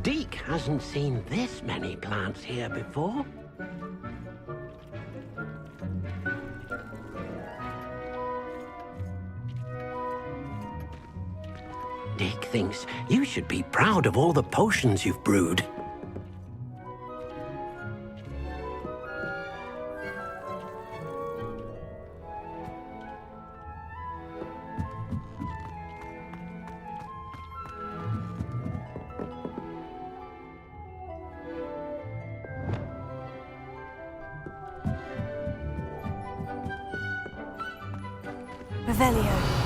Deke hasn't seen this many plants here before. Deke thinks you should be proud of all the potions you've brewed. Revelio.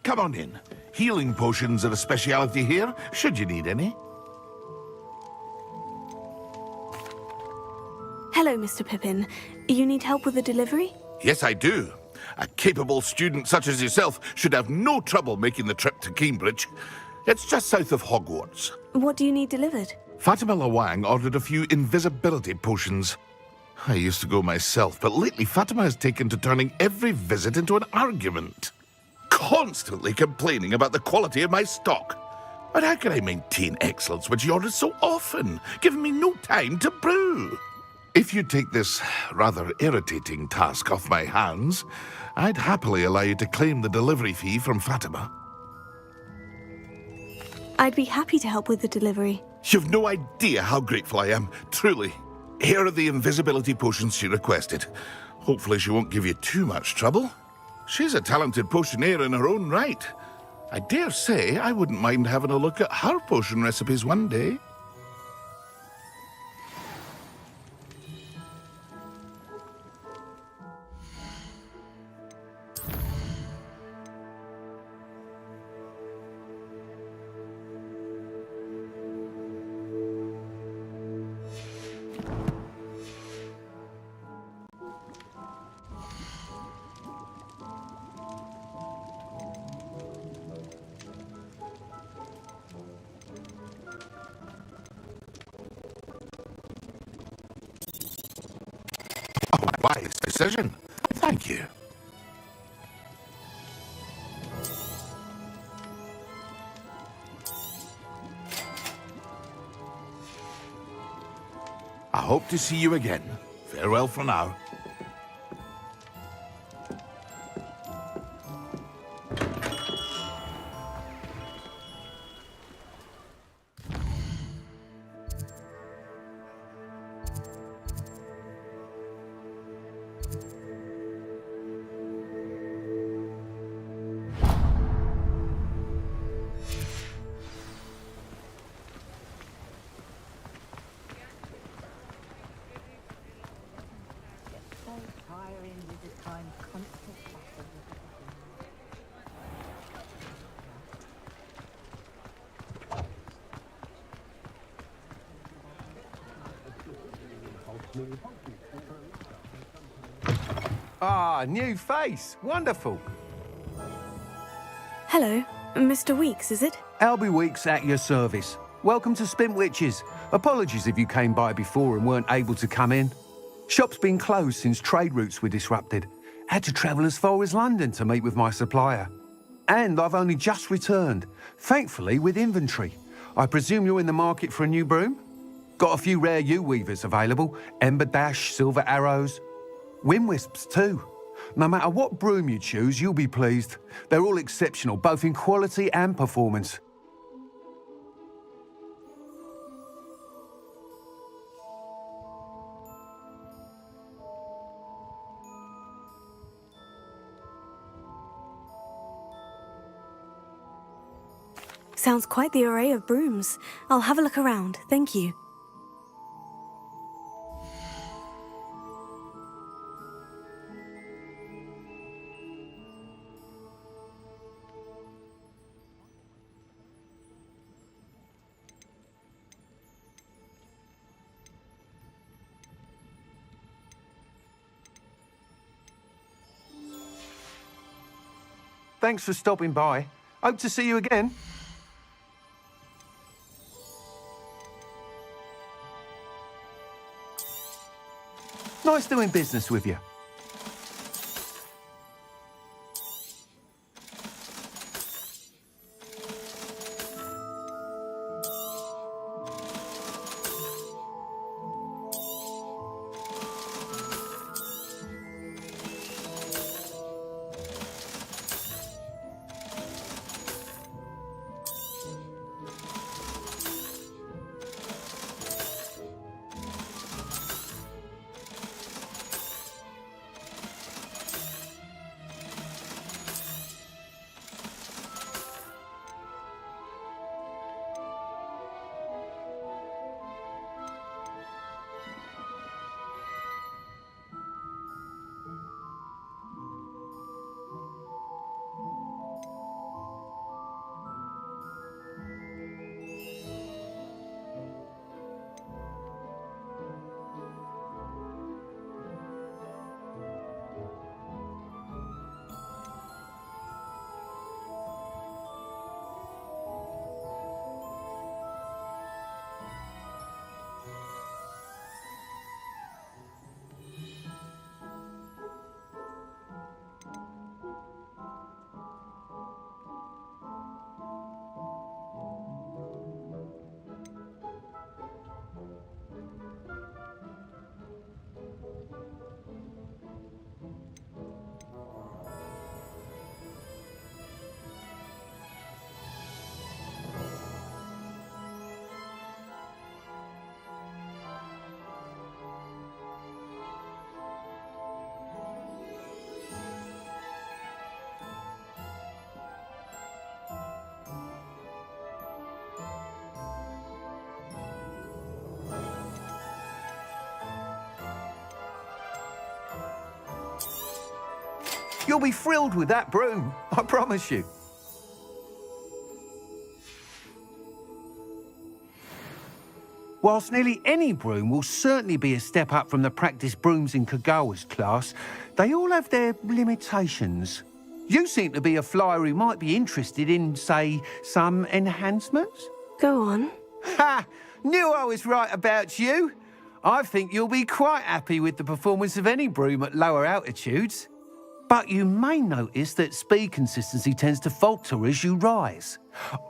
Come on in. Healing potions are a speciality here, should you need any. Hello, Mr. Pippin. You need help with the delivery? Yes, I do. A capable student such as yourself should have no trouble making the trip to Cambridge. It's just south of Hogwarts. What do you need delivered? Fatima Lawang ordered a few invisibility potions. I used to go myself, but lately Fatima has taken to turning every visit into an argument. Constantly complaining about the quality of my stock. But how can I maintain excellence when she orders so often, giving me no time to brew? If you take this rather irritating task off my hands, I'd happily allow you to claim the delivery fee from Fatima. I'd be happy to help with the delivery. You've no idea how grateful I am, truly. Here are the invisibility potions she requested. Hopefully she won't give you too much trouble. She's a talented potioneer in her own right. I dare say I wouldn't mind having a look at her potion recipes one day. Wise decision. Thank you. I hope to see you again. Farewell for now. Ah, new face. Wonderful. Hello, Mr. Weeks, is it? Albie Weeks at your service. Welcome to Spintwitches. Apologies if you came by before and weren't able to come in. Shop's been closed since trade routes were disrupted. Had to travel as far as London to meet with my supplier. And I've only just returned, thankfully with inventory. I presume you're in the market for a new broom? Got a few rare yew-weavers available. Ember Dash, Silver Arrows. Wind Wisps too. No matter what broom you choose, you'll be pleased. They're all exceptional, both in quality and performance. Sounds quite the array of brooms. I'll have a look around, thank you. Thanks for stopping by. Hope to see you again. Nice doing business with you. You'll be thrilled with that broom, I promise you. Whilst nearly any broom will certainly be a step up from the practice brooms in Kagawa's class, they all have their limitations. You seem to be a flyer who might be interested in, say, some enhancements? Go on. Ha! Knew I was right about you. I think you'll be quite happy with the performance of any broom at lower altitudes. But you may notice that speed consistency tends to falter as you rise.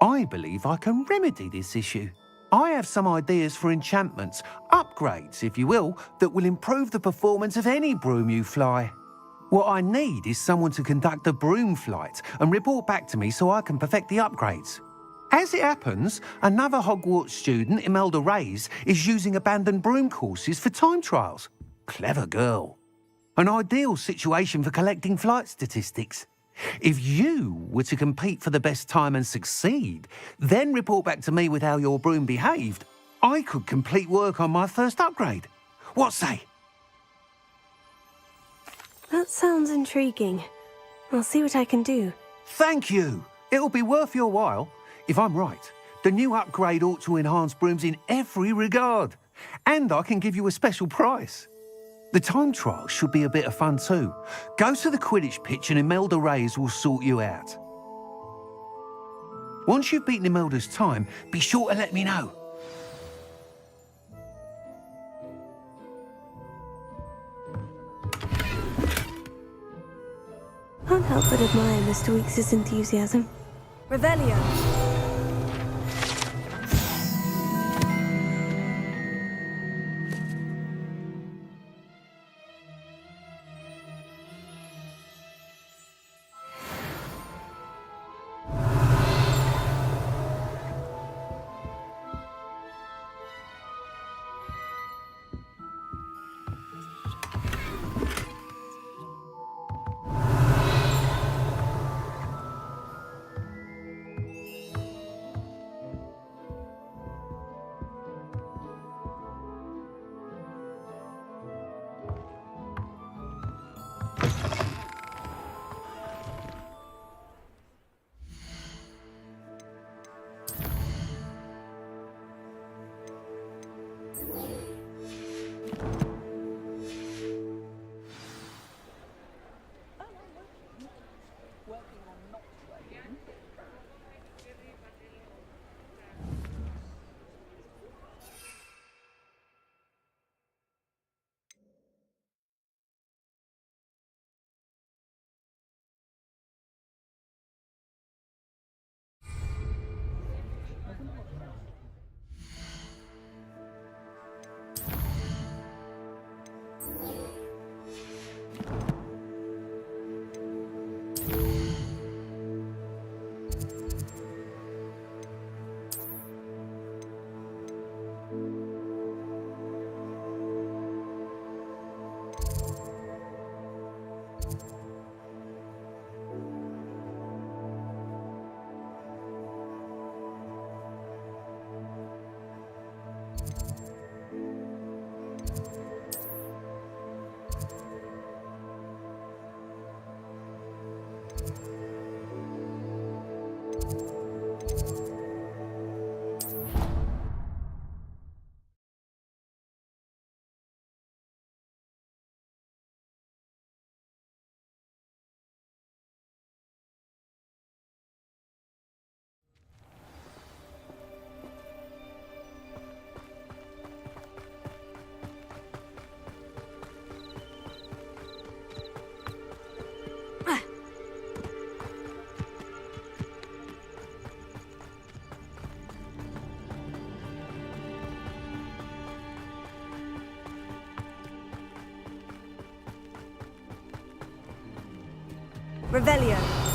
I believe I can remedy this issue. I have some ideas for enchantments, upgrades, if you will, that will improve the performance of any broom you fly. What I need is someone to conduct a broom flight and report back to me so I can perfect the upgrades. As it happens, another Hogwarts student, Imelda Reyes, is using abandoned broom courses for time trials. Clever girl. An ideal situation for collecting flight statistics. If you were to compete for the best time and succeed, then report back to me with how your broom behaved, I could complete work on my first upgrade. What say? That sounds intriguing. I'll see what I can do. Thank you. It'll be worth your while. If I'm right, the new upgrade ought to enhance brooms in every regard. And I can give you a special price. The time trial should be a bit of fun too. Go to the Quidditch pitch and Imelda Reyes will sort you out. Once you've beaten Imelda's time, be sure to let me know. Can't help but admire Mr. Weekes' enthusiasm. Revelio! Revelio.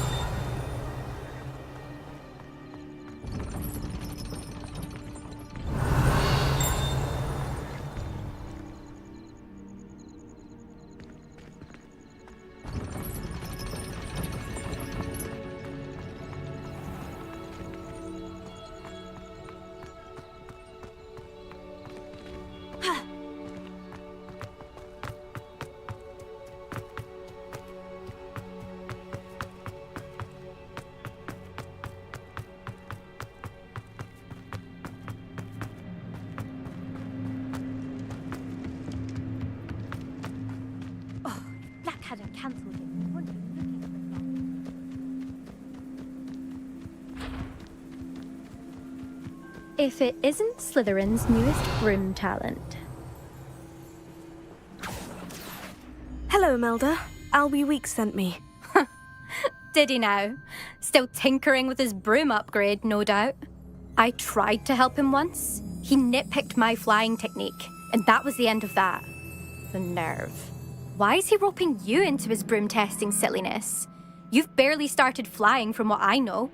if it isn't Slytherin's newest broom talent. Hello, Melda. Albie Weeks sent me. Did he now? Still tinkering with his broom upgrade, no doubt. I tried to help him once. He nitpicked my flying technique, and that was the end of that. The nerve. Why is he roping you into his broom testing silliness? You've barely started flying from what I know.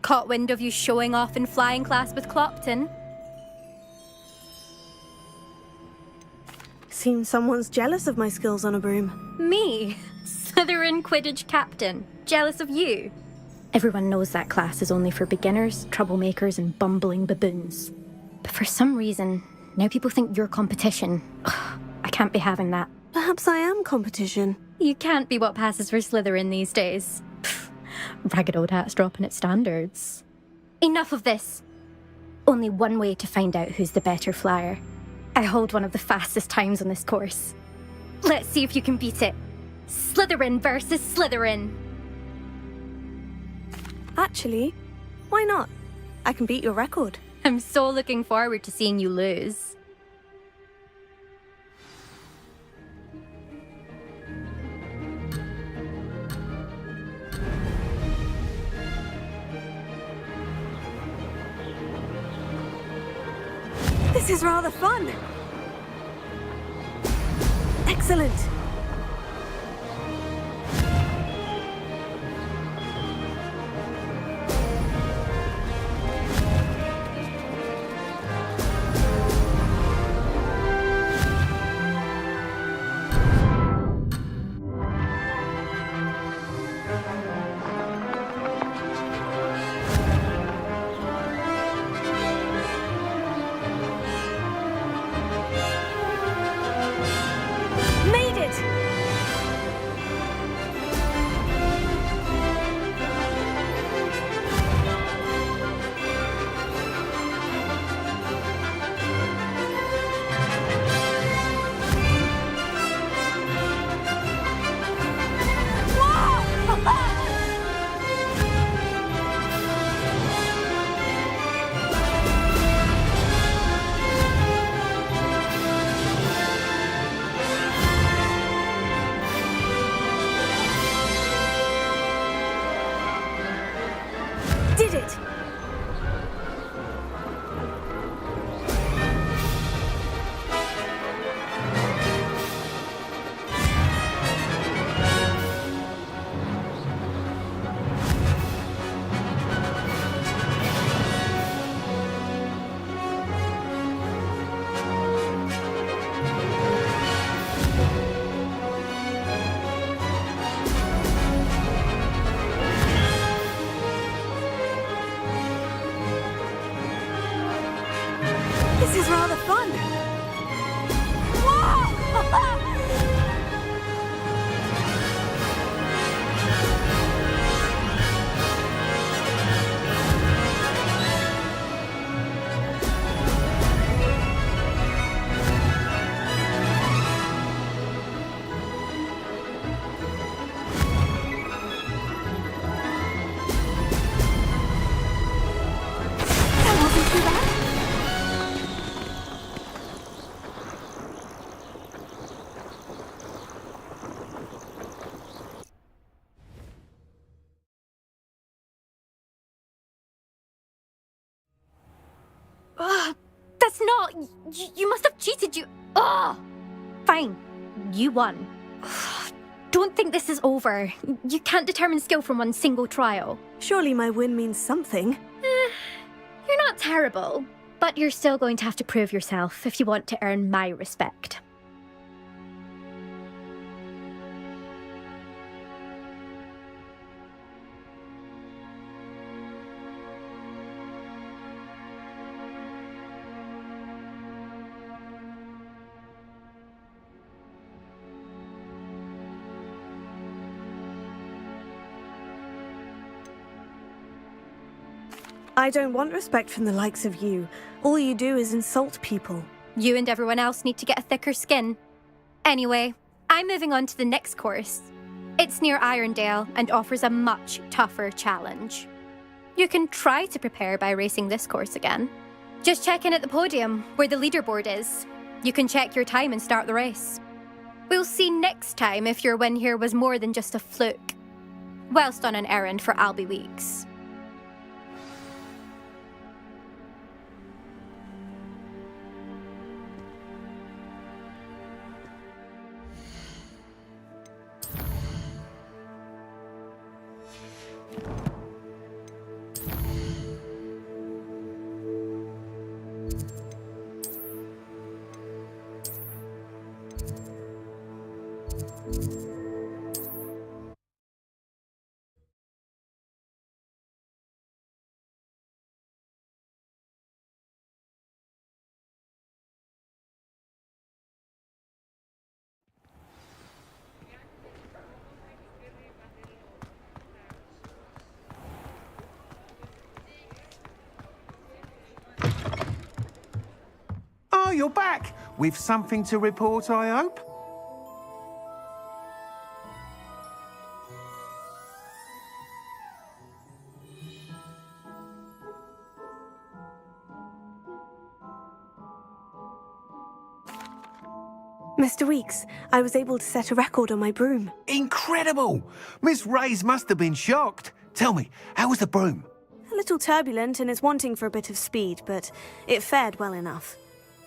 Caught wind of you showing off in flying class with Clopton. Seems someone's jealous of my skills on a broom. Me? Slytherin Quidditch captain. Jealous of you? Everyone knows that class is only for beginners, troublemakers, and bumbling baboons. But for some reason, now people think you're competition. Ugh, I can't be having that. Perhaps I am competition. You can't be what passes for Slytherin these days. Pfft, ragged old hat's dropping its standards. Enough of this. Only one way to find out who's the better flyer. I hold one of the fastest times on this course. Let's see if you can beat it. Slytherin versus Slytherin. Actually, why not? I can beat your record. I'm so looking forward to seeing you lose. This is rather fun. Excellent. Made it! Did it! This is rather fun. That wasn't too bad. That's not... You must have cheated, you... Ugh! Fine. You won. Don't think this is over. You can't determine skill from one single trial. Surely my win means something. You're not terrible, but you're still going to have to prove yourself if you want to earn my respect. I don't want respect from the likes of you. All you do is insult people. You and everyone else need to get a thicker skin. Anyway, I'm moving on to the next course. It's near Irondale and offers a much tougher challenge. You can try to prepare by racing this course again. Just check in at the podium, where the leaderboard is. You can check your time and start the race. We'll see next time if your win here was more than just a fluke, whilst on an errand for Albie Weeks. Oh, you're back! With something to report, I hope? Mr. Weeks, I was able to set a record on my broom. Incredible! Miss Ray's must have been shocked. Tell me, how was the broom? A little turbulent and is wanting for a bit of speed, but it fared well enough.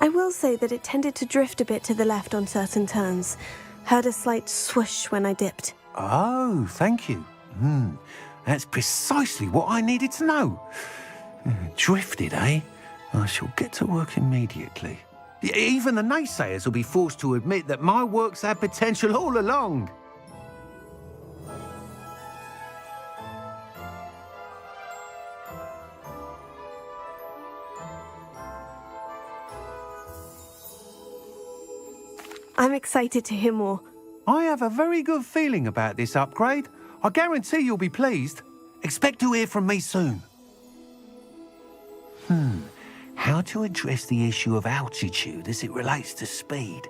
I will say that it tended to drift a bit to the left on certain turns. Heard a slight swoosh when I dipped. Oh, thank you. That's precisely what I needed to know. Drifted, eh? I shall get to work immediately. Even the naysayers will be forced to admit that my work's had potential all along. I'm excited to hear more. I have a very good feeling about this upgrade. I guarantee you'll be pleased. Expect to hear from me soon. How to address the issue of altitude as it relates to speed?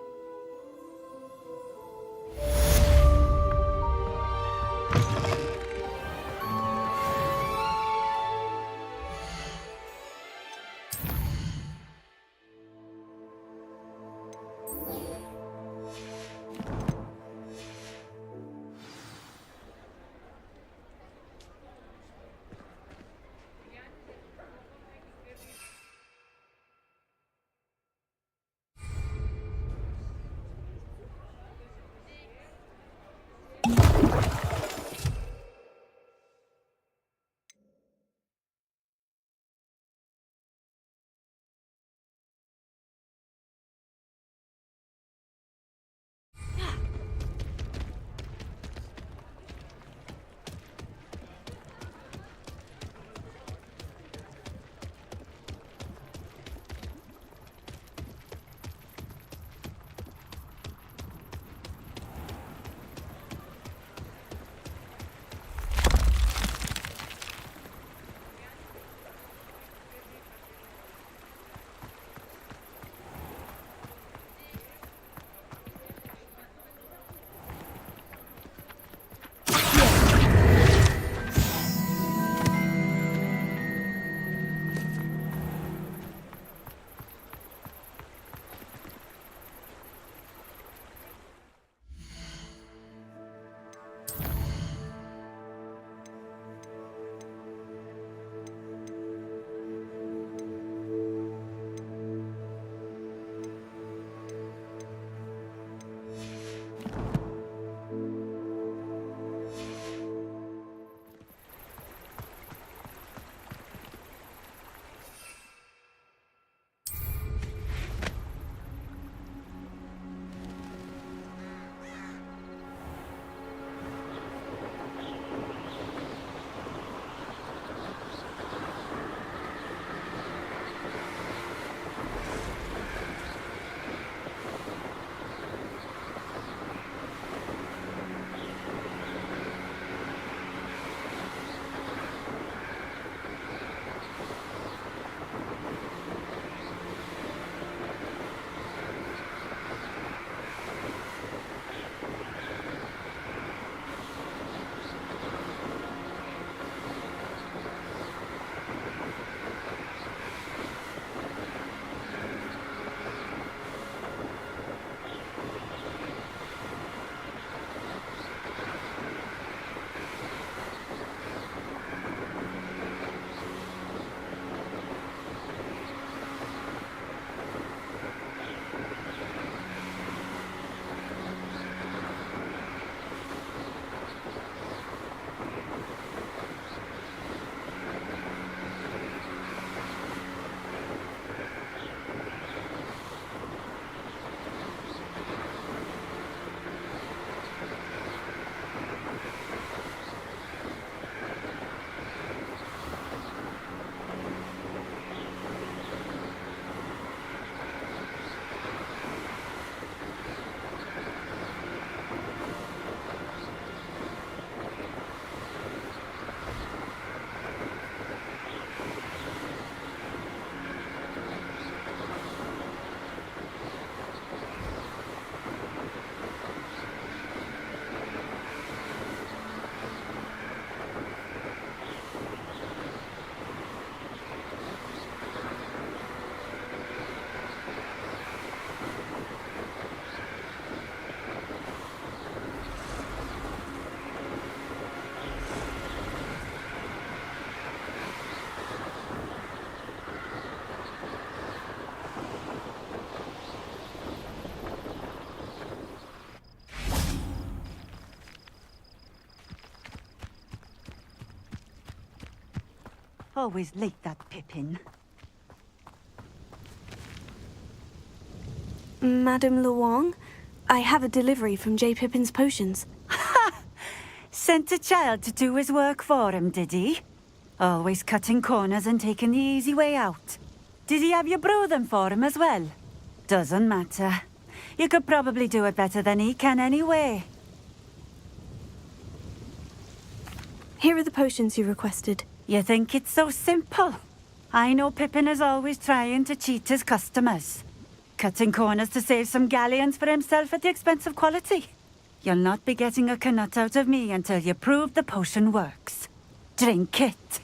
Always like that Pippin. Madame Luong, I have a delivery from J. Pippin's potions. Sent a child to do his work for him, did he? Always cutting corners and taking the easy way out. Did he have you brew them for him as well? Doesn't matter. You could probably do it better than he can anyway. Here are the potions you requested. You think it's so simple? I know Pippin is always trying to cheat his customers. Cutting corners to save some galleons for himself at the expense of quality. You'll not be getting a canut out of me until you prove the potion works. Drink it.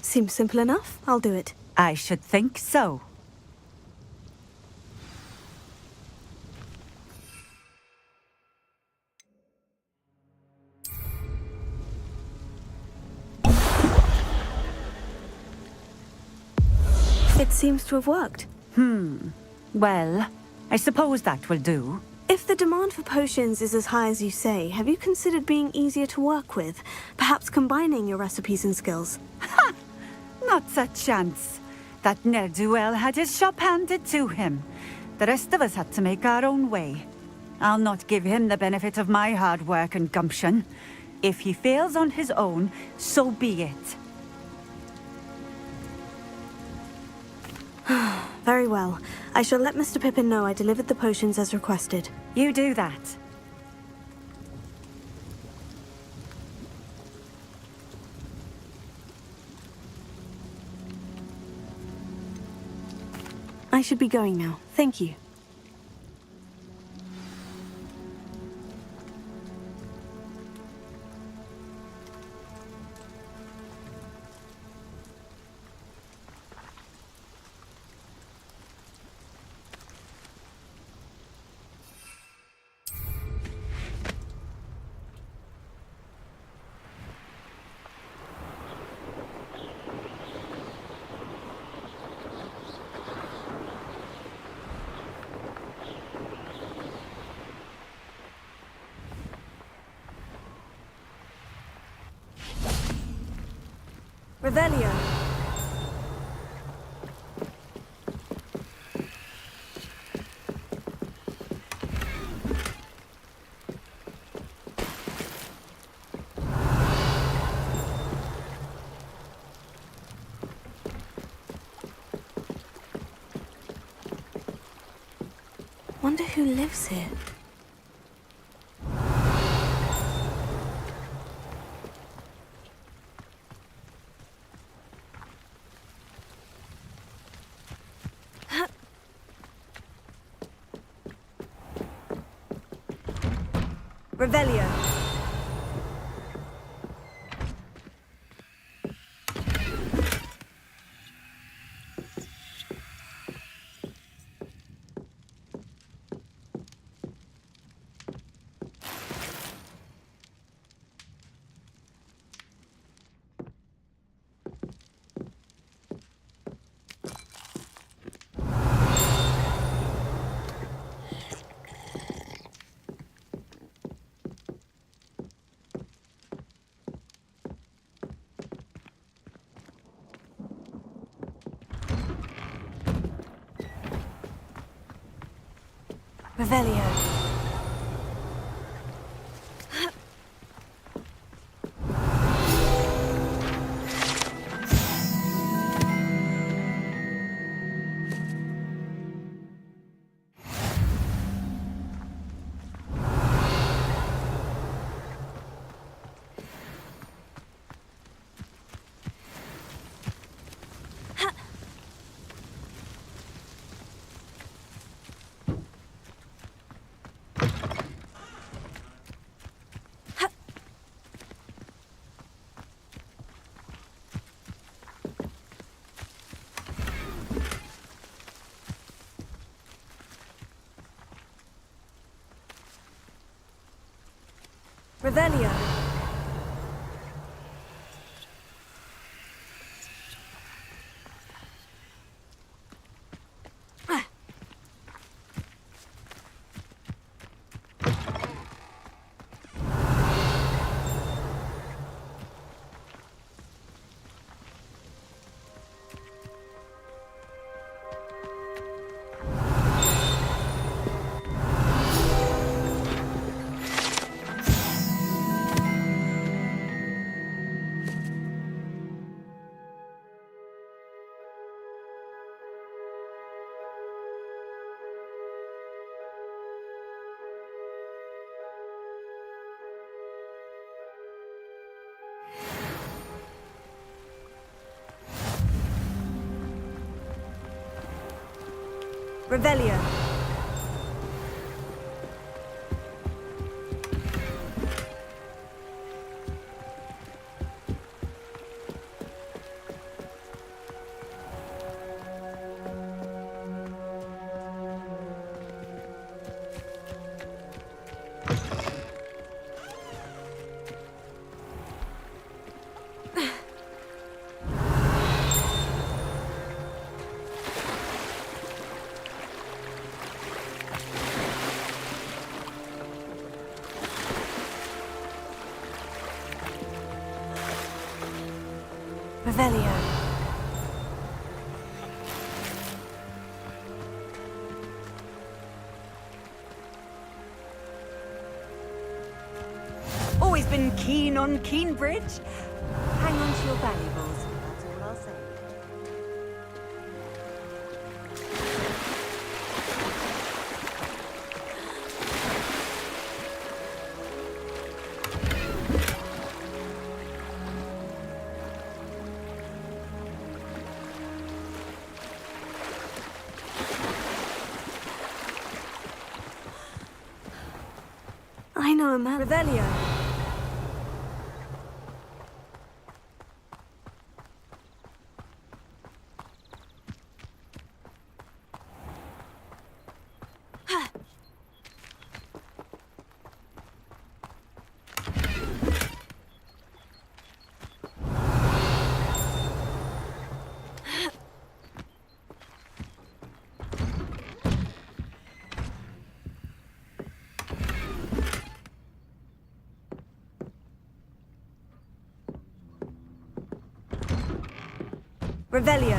Seems simple enough. I'll do it. I should think so. It seems to have worked. Well, I suppose that will do. If the demand for potions is as high as you say, have you considered being easier to work with? Perhaps combining your recipes and skills? Not a chance. That ne'er-do-well had his shop handed to him. The rest of us had to make our own way. I'll not give him the benefit of my hard work and gumption. If he fails on his own, so be it. Very well. I shall let Mr. Pippin know I delivered the potions as requested. You do that. I should be going now. Thank you. Revelio. Wonder who lives here. Revelio. Revelio. Revelio. Revelio. Revelio. Always been keen on Keenbridge. Hang on to your valuables, that's all I'll say. I know a man. Revelio. Revelio.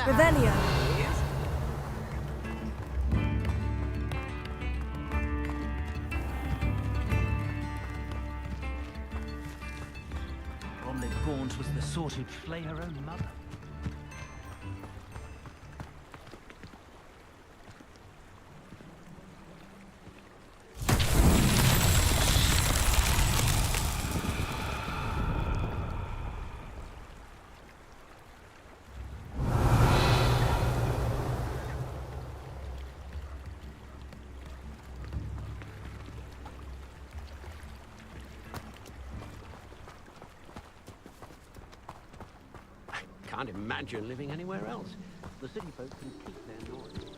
Revelio. Bromley Gaunt was the sort who'd flay her own mother. can't imagine living anywhere else. The city folk can keep their noise.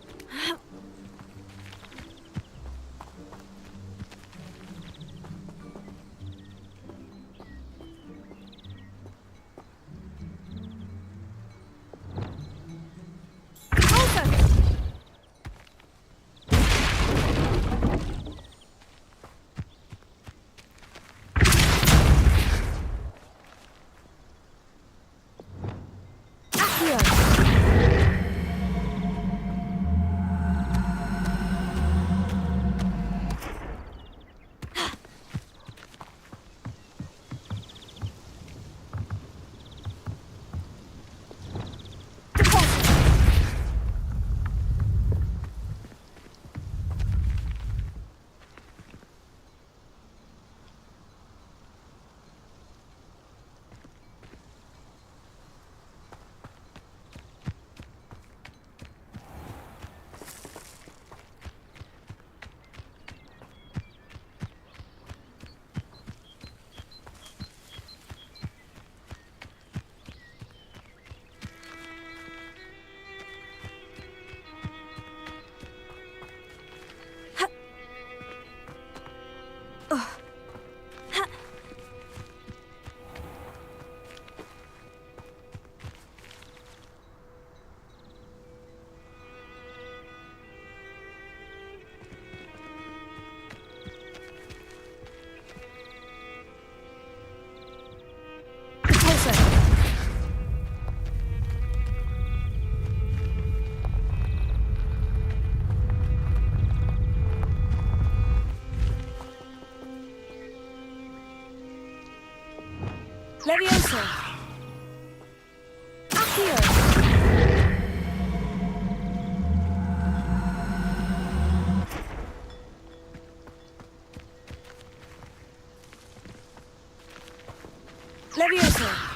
Levioso! Accio! Levioso!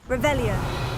Revelio.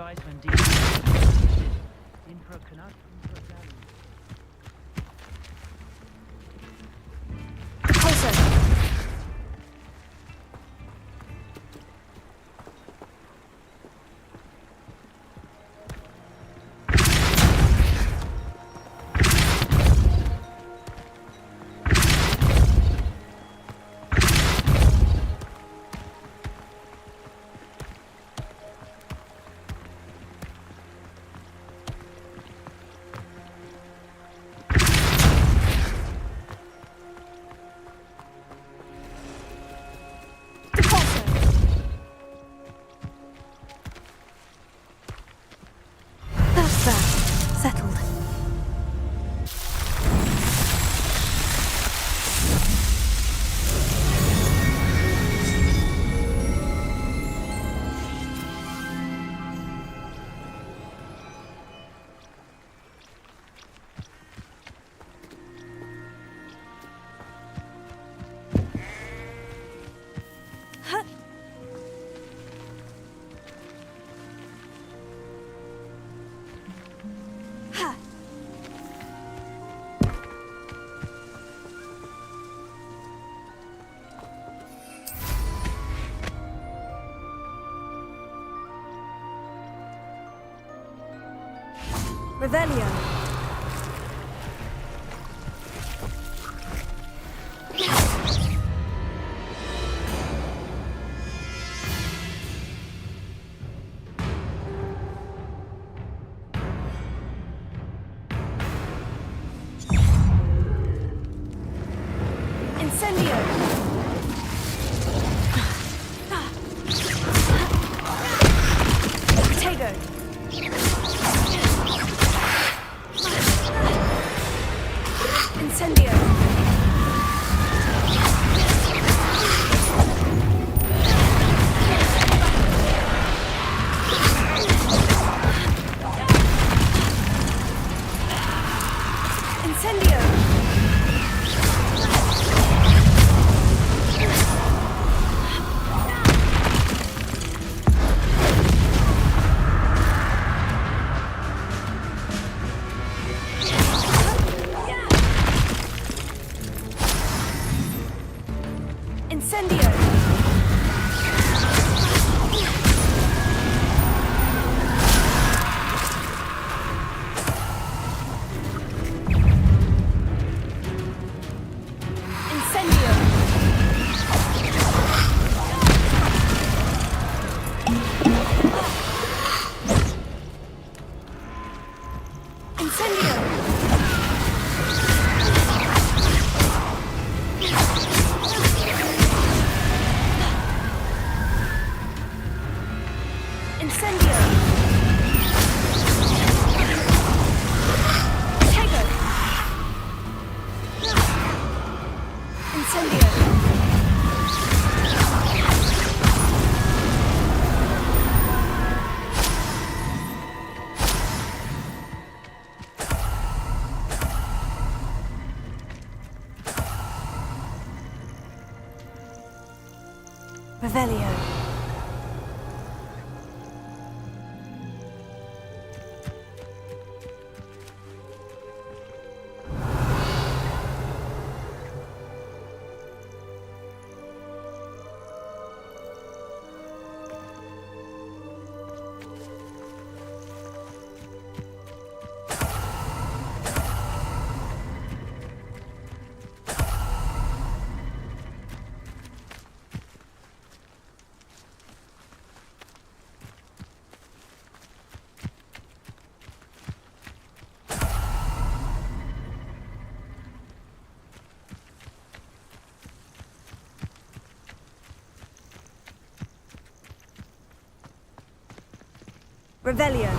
rise when Emperor cannot Settled. Revelio. Incendio. Potato. Incendio. Incendio. Incendio! Incendio! Incendio! Incendio! Tego! Incendio! Revelio. Revelio.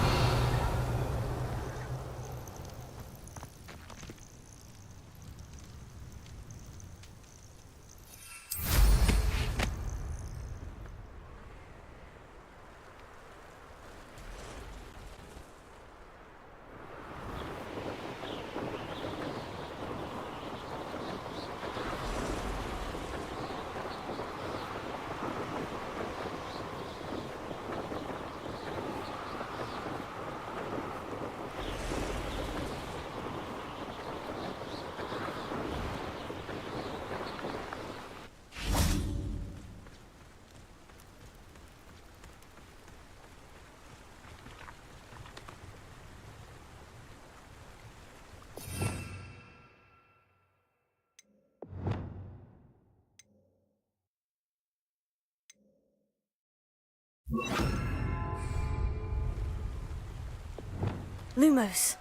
Lumos.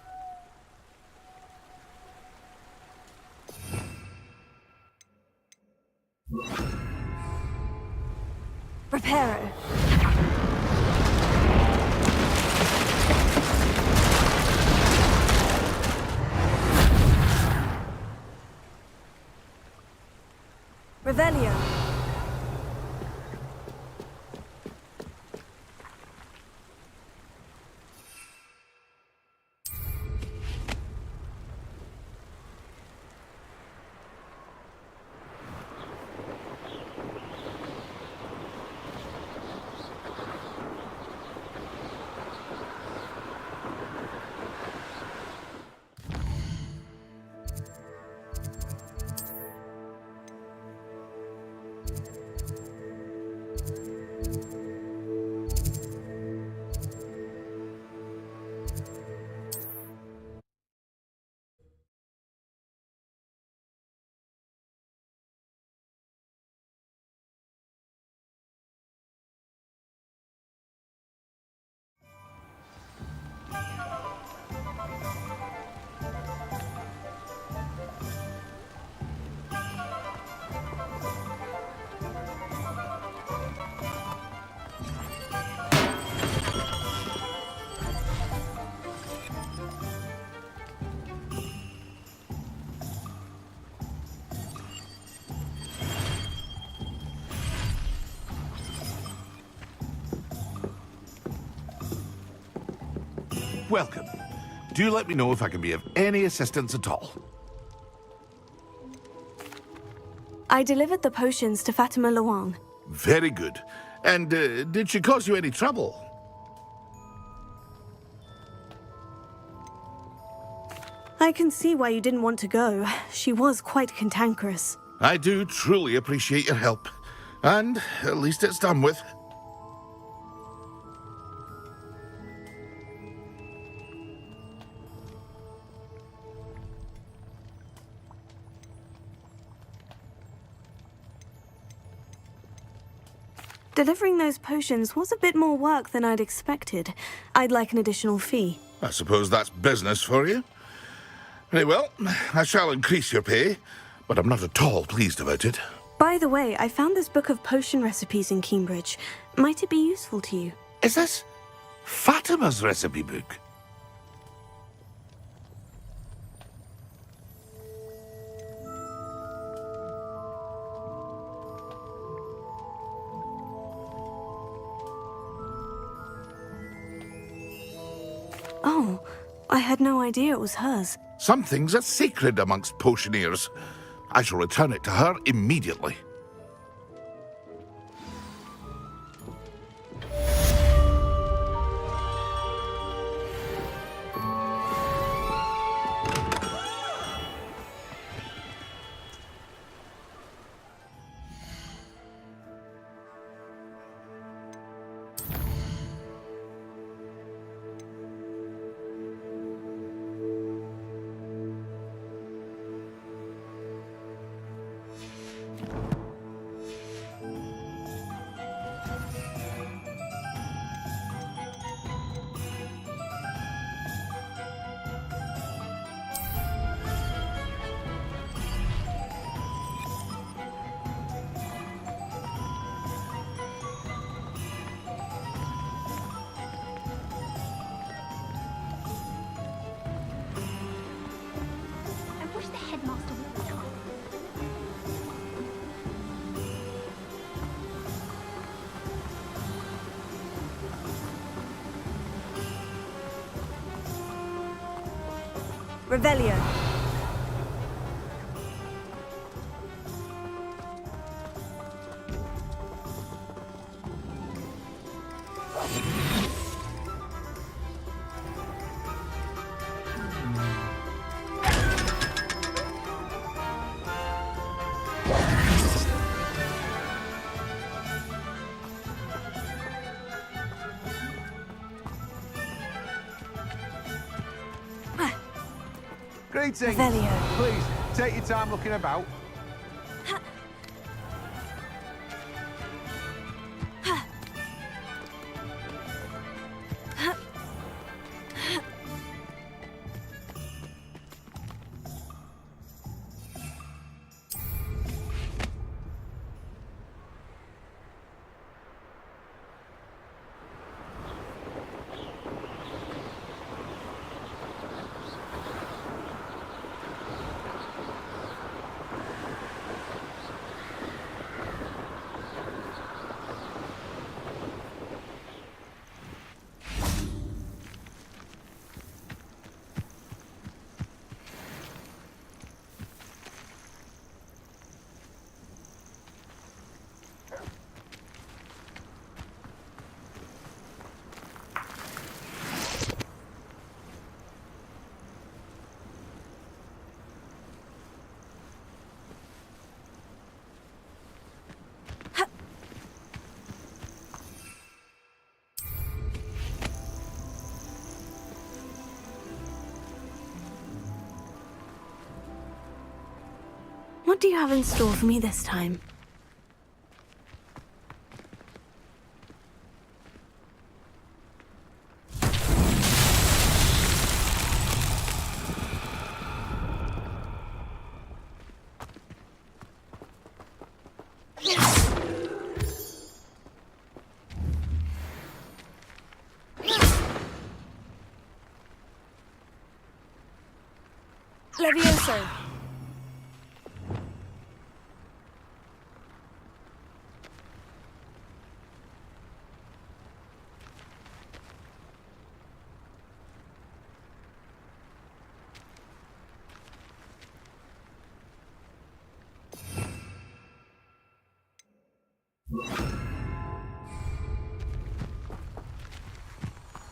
Reparo. Revelio. Welcome. Do let me know if I can be of any assistance at all. I delivered the potions to Fatima Luang. Very good. And did she cause you any trouble? I can see why you didn't want to go. She was quite cantankerous. I do truly appreciate your help. And at least it's done with. Delivering those potions was a bit more work than I'd expected. I'd like an additional fee. I suppose that's business for you. Very well, I shall increase your pay, but I'm not at all pleased about it. By the way, I found this book of potion recipes in Cambridge. Might it be useful to you? Is this Fatima's recipe book? Oh, I had no idea it was hers. Some things are sacred amongst potioneers. I shall return it to her immediately. Revelio. Greetings. Revelio. Please, take your time looking about. What do you have in store for me this time? Levioso.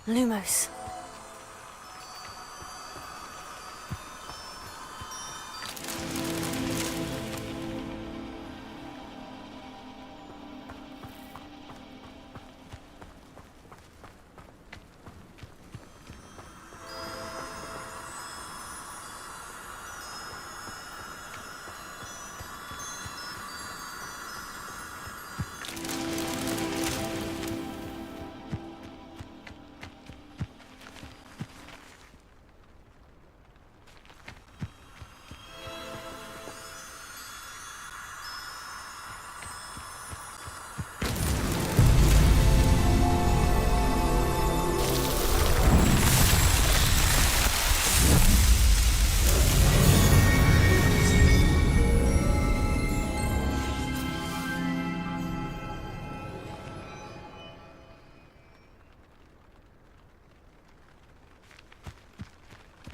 Lumos.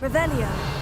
Revelio.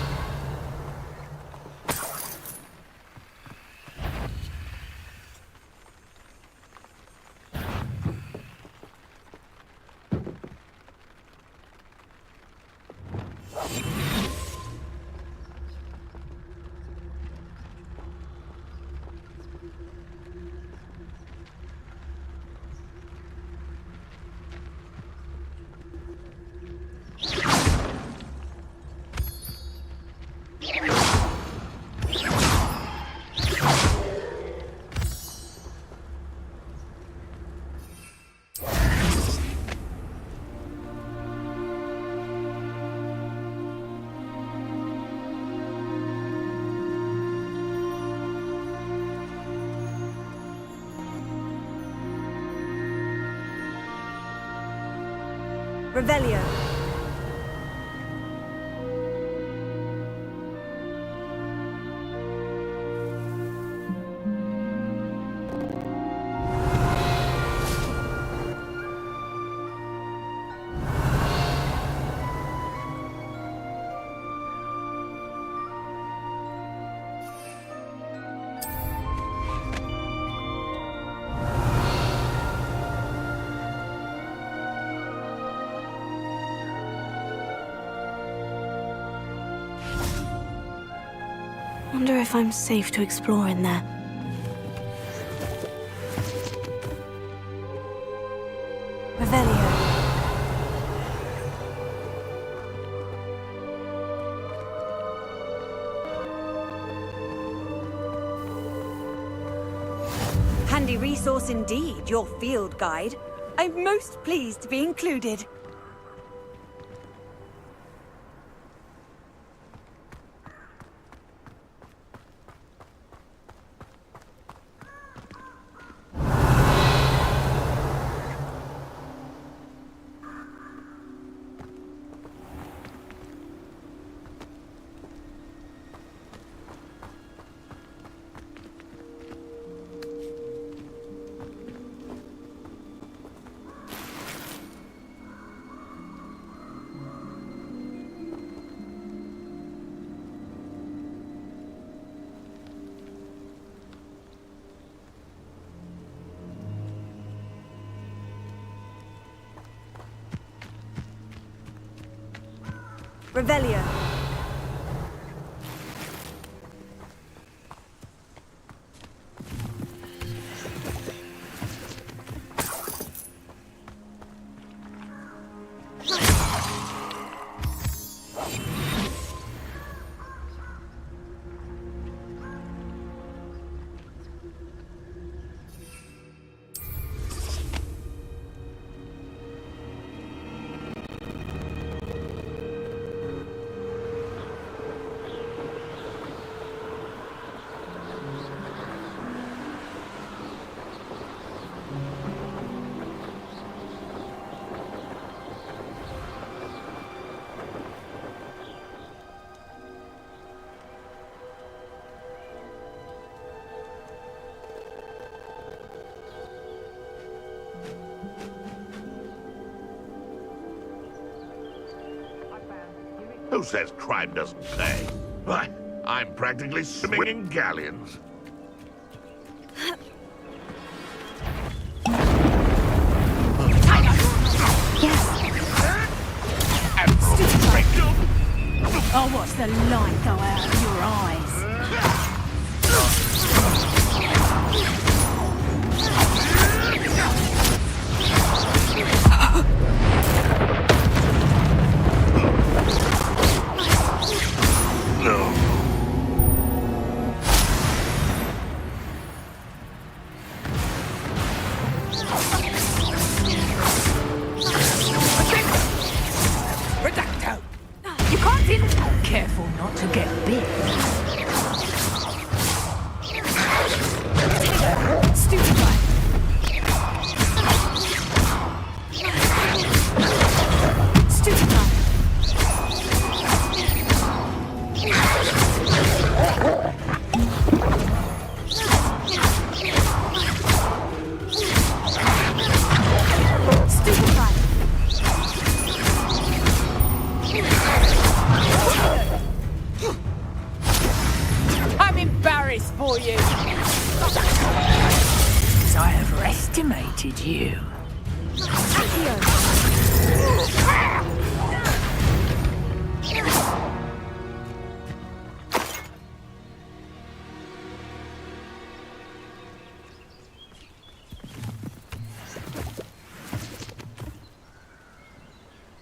Revelio. Wonder if I'm safe to explore in there. Revelio. Handy resource indeed, your field guide. I'm most pleased to be included. Revelio. Who says crime doesn't pay? Why, I'm practically swimming in galleons. I'll watch the light go out of your eyes. Careful not to get bit. Stupid guy. Stupid guy. Stupid guy. I'm embarrassed for you. I overestimated you.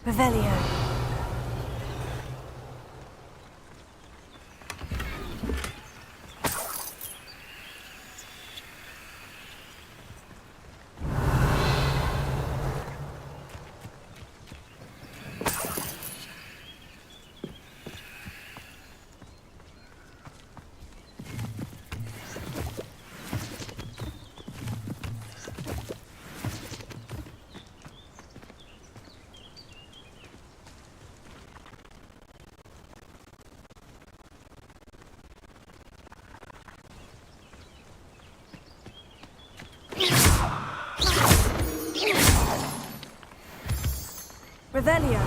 Revelio. Revelio.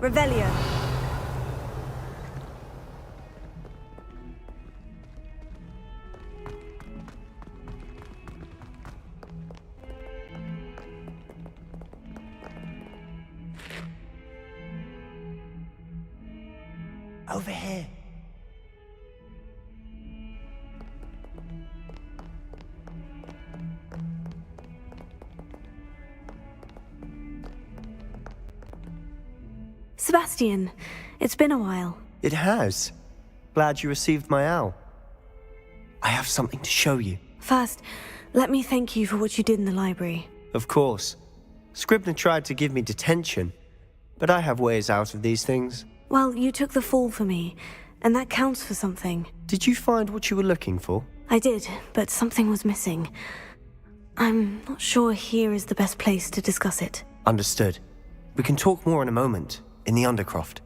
Revelio. Over here. Sebastian, it's been a while. It has. Glad you received my owl. I have something to show you. First, let me thank you for what you did in the library. Of course. Scribner tried to give me detention, but I have ways out of these things. Well, you took the fall for me, and that counts for something. Did you find what you were looking for? I did, but something was missing. I'm not sure here is the best place to discuss it. Understood. We can talk more in a moment, in the Undercroft.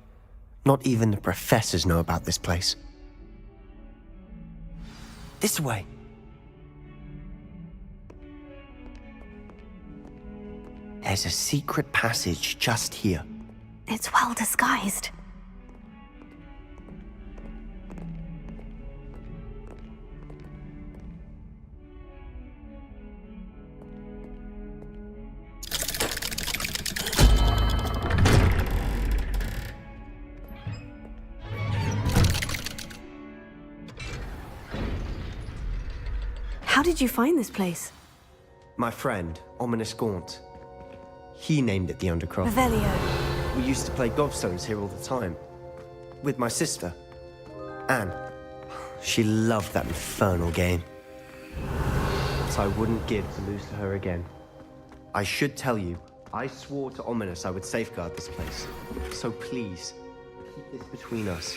Not even the professors know about this place. This way. There's a secret passage just here. It's well disguised. How did you find this place? My friend, Ominous Gaunt. He named it the Undercroft. Revelio. We used to play gobstones here all the time. With my sister, Anne. She loved that infernal game. But I wouldn't give to lose to her again. I should tell you, I swore to Ominous I would safeguard this place. So please, keep this between us.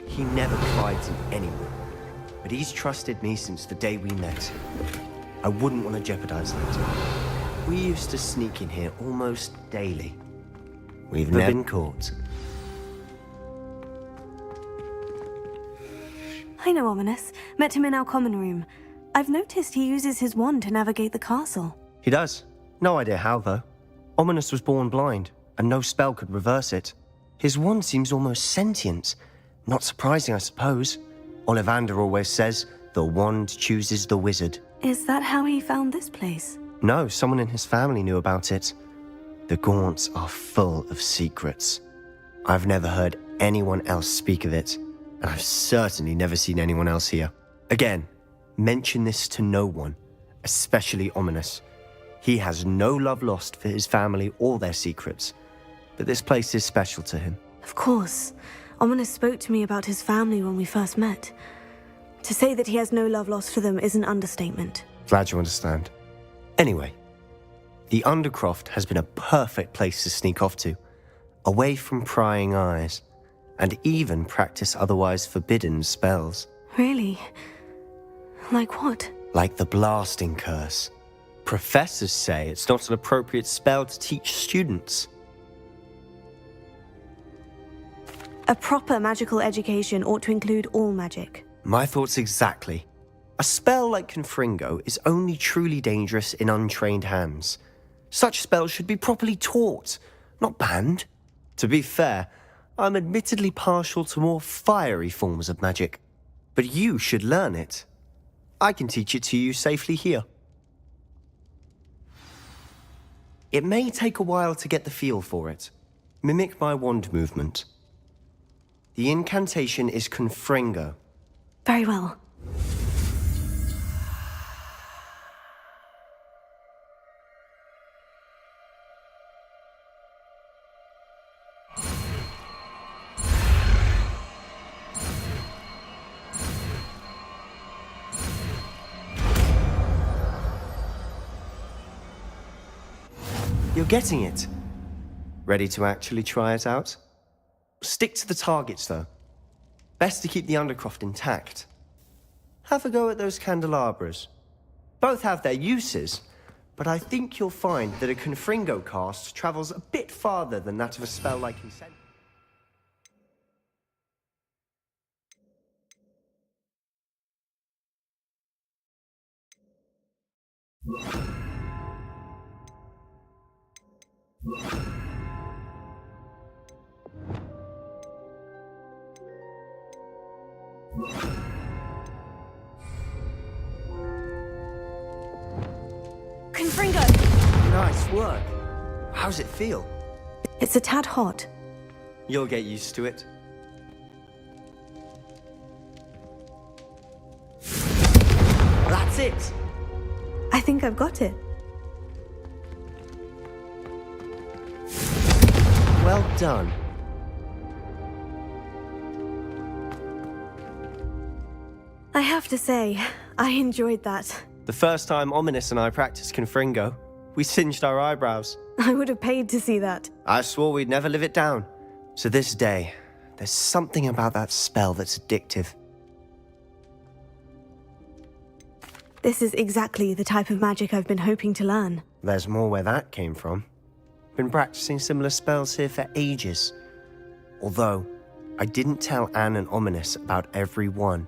He never confides in anyone. But he's trusted me since the day we met. I wouldn't want to jeopardize that. We used to sneak in here almost daily. We've never been caught. I know Ominous. Met him in our common room. I've noticed he uses his wand to navigate the castle. He does. No idea how, though. Ominous was born blind, and no spell could reverse it. His wand seems almost sentient. Not surprising, I suppose. Ollivander always says, the wand chooses the wizard. Is that how he found this place? No, someone in his family knew about it. The Gaunts are full of secrets. I've never heard anyone else speak of it, and I've certainly never seen anyone else here. Again, mention this to no one, especially Ominous. He has no love lost for his family or their secrets, but this place is special to him. Of course. Ominous spoke to me about his family when we first met. To say that he has no love lost for them is an understatement. Glad you understand. Anyway, the Undercroft has been a perfect place to sneak off to, away from prying eyes, and even practice otherwise forbidden spells. Really? Like what? Like the blasting curse. Professors say it's not an appropriate spell to teach students. A proper magical education ought to include all magic. My thoughts exactly. A spell like Confringo is only truly dangerous in untrained hands. Such spells should be properly taught, not banned. To be fair, I'm admittedly partial to more fiery forms of magic. But you should learn it. I can teach it to you safely here. It may take a while to get the feel for it. Mimic my wand movement. The incantation is Confringo. Very well. You're getting it. Ready to actually try it out? Stick to the targets, though. Best to keep the Undercroft intact. Have a go at those candelabras. Both have their uses, but I think you'll find that a Confringo cast travels a bit farther than that of a spell like Consent. Confringo! Nice work. How's it feel? It's a tad hot. You'll get used to it. That's it! I think I've got it. Well done. I have to say, I enjoyed that. The first time Ominous and I practiced Confringo, we singed our eyebrows. I would have paid to see that. I swore we'd never live it down. To this day, there's something about that spell that's addictive. This is exactly the type of magic I've been hoping to learn. There's more where that came from. Been practicing similar spells here for ages. Although, I didn't tell Anne and Ominous about every one.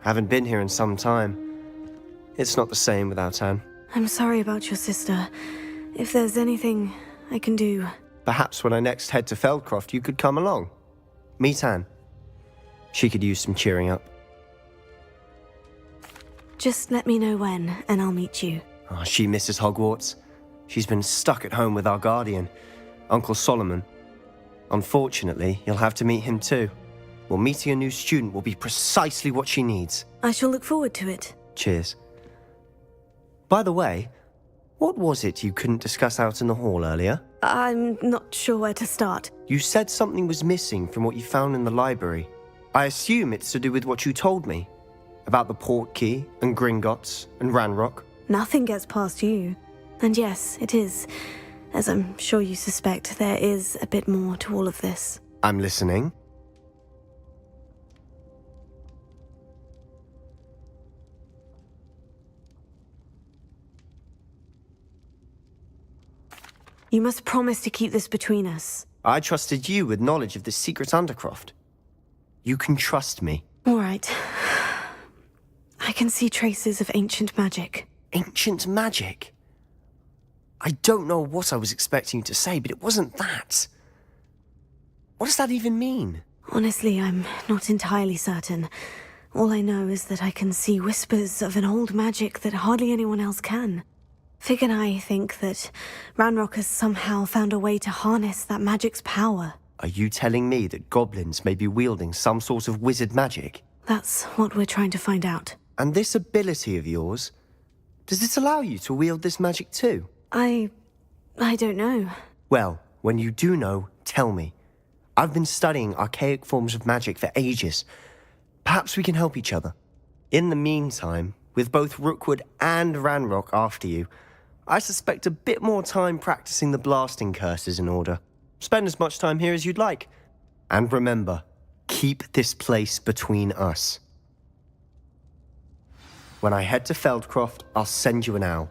Haven't been here in some time. It's not the same without Anne. I'm sorry about your sister. If there's anything I can do... Perhaps when I next head to Feldcroft, you could come along. Meet Anne. She could use some cheering up. Just let me know when, and I'll meet you. Oh, she misses Hogwarts. She's been stuck at home with our guardian, Uncle Solomon. Unfortunately, you'll have to meet him too. Well, meeting a new student will be precisely what she needs. I shall look forward to it. Cheers. By the way, what was it you couldn't discuss out in the hall earlier? I'm not sure where to start. You said something was missing from what you found in the library. I assume it's to do with what you told me. About the port key, and Gringotts, and Ranrock. Nothing gets past you. And yes, it is. As I'm sure you suspect, there is a bit more to all of this. I'm listening. You must promise to keep this between us. I trusted you with knowledge of the secret Undercroft. You can trust me. All right. I can see traces of ancient magic. Ancient magic? I don't know what I was expecting you to say, but it wasn't that. What does that even mean? Honestly, I'm not entirely certain. All I know is that I can see whispers of an old magic that hardly anyone else can. Fig and I think that Ranrock has somehow found a way to harness that magic's power. Are you telling me that goblins may be wielding some sort of wizard magic? That's what we're trying to find out. And this ability of yours, does it allow you to wield this magic too? I don't know. Well, when you do know, tell me. I've been studying archaic forms of magic for ages. Perhaps we can help each other. In the meantime, with both Rookwood and Ranrock after you, I suspect a bit more time practicing the blasting curse is in order. Spend as much time here as you'd like. And remember, keep this place between us. When I head to Feldcroft, I'll send you an owl.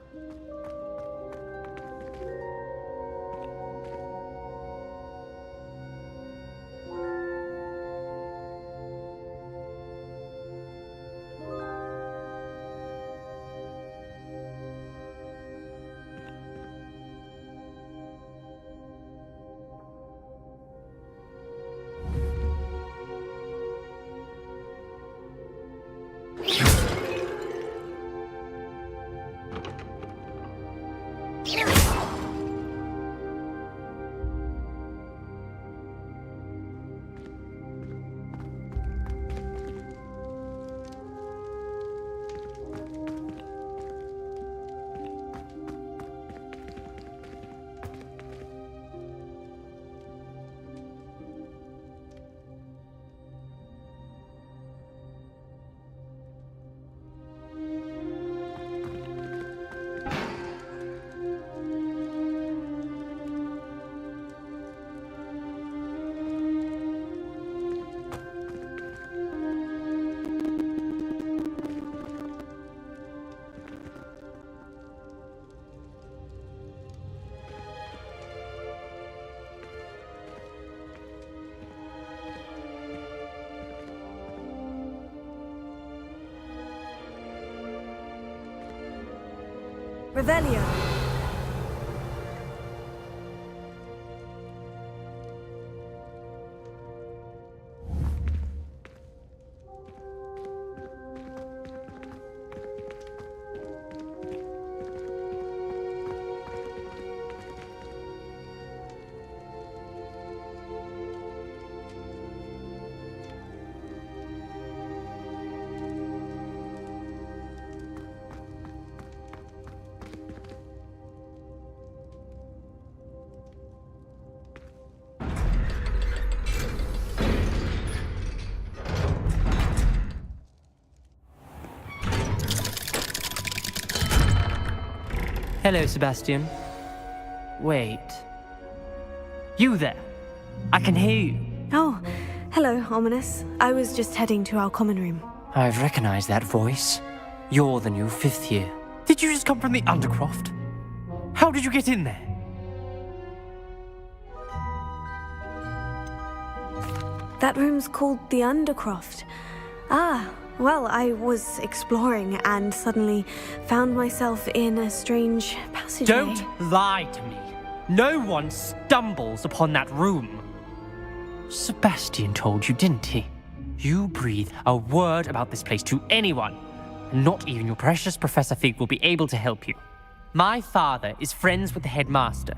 Revelio. Hello, Sebastian. Wait. You there? I can hear you. Oh, hello, Ominous. I was just heading to our common room. I've recognized that voice. You're the new 5th year. Did you just come from the Undercroft? How did you get in there? That room's called the Undercroft. Ah, well, I was exploring and suddenly found myself in a strange passageway. Don't lie to me. No one stumbles upon that room. Sebastian told you, didn't he? You breathe a word about this place to anyone, and not even your precious Professor Fig will be able to help you. My father is friends with the headmaster.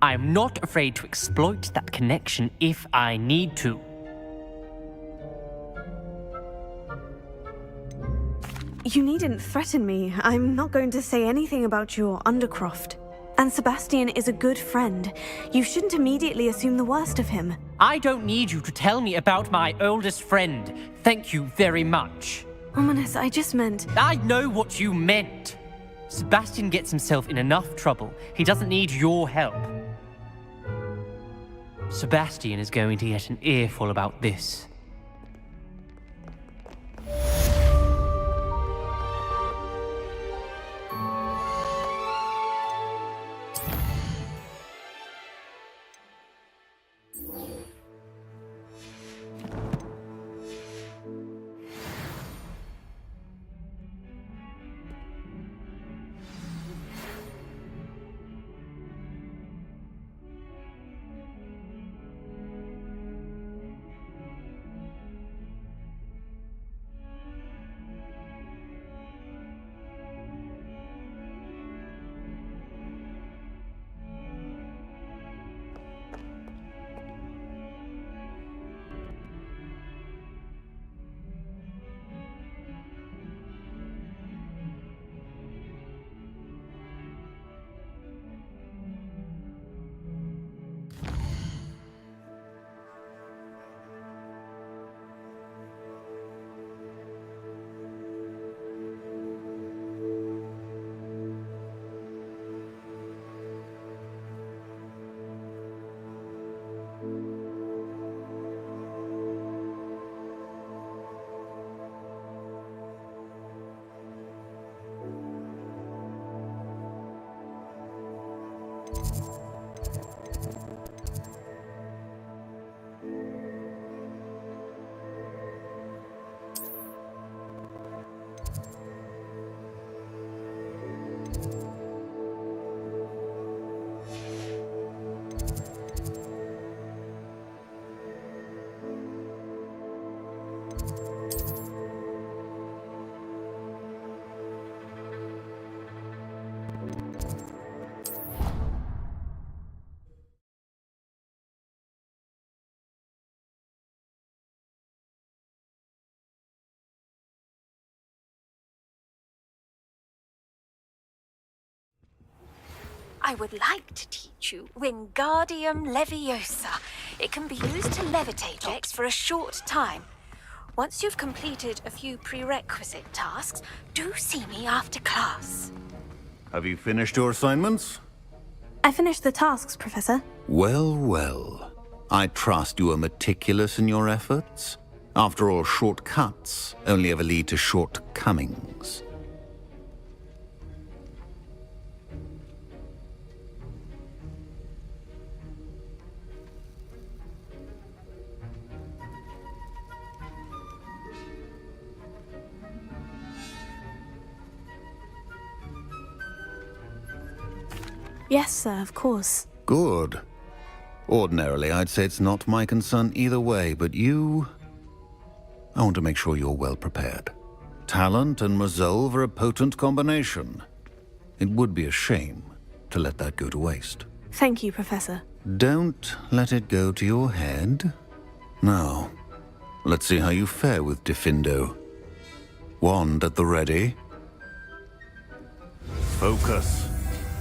I am not afraid to exploit that connection if I need to. You needn't threaten me. I'm not going to say anything about your Undercroft. And Sebastian is a good friend. You shouldn't immediately assume the worst of him. I don't need you to tell me about my oldest friend. Thank you very much. Ominous, I just meant... I know what you meant. Sebastian gets himself in enough trouble. He doesn't need your help. Sebastian is going to get an earful about this. I would like to teach you Wingardium Leviosa. It can be used to levitate objects for a short time. Once you've completed a few prerequisite tasks, do see me after class. Have you finished your assignments? I finished the tasks, Professor. Well, well. I trust you are meticulous in your efforts. After all, shortcuts only ever lead to shortcomings. Yes, sir, of course. Good. Ordinarily, I'd say it's not my concern either way, but you... I want to make sure you're well prepared. Talent and resolve are a potent combination. It would be a shame to let that go to waste. Thank you, Professor. Don't let it go to your head. Now, let's see how you fare with Diffindo. Wand at the ready. Focus.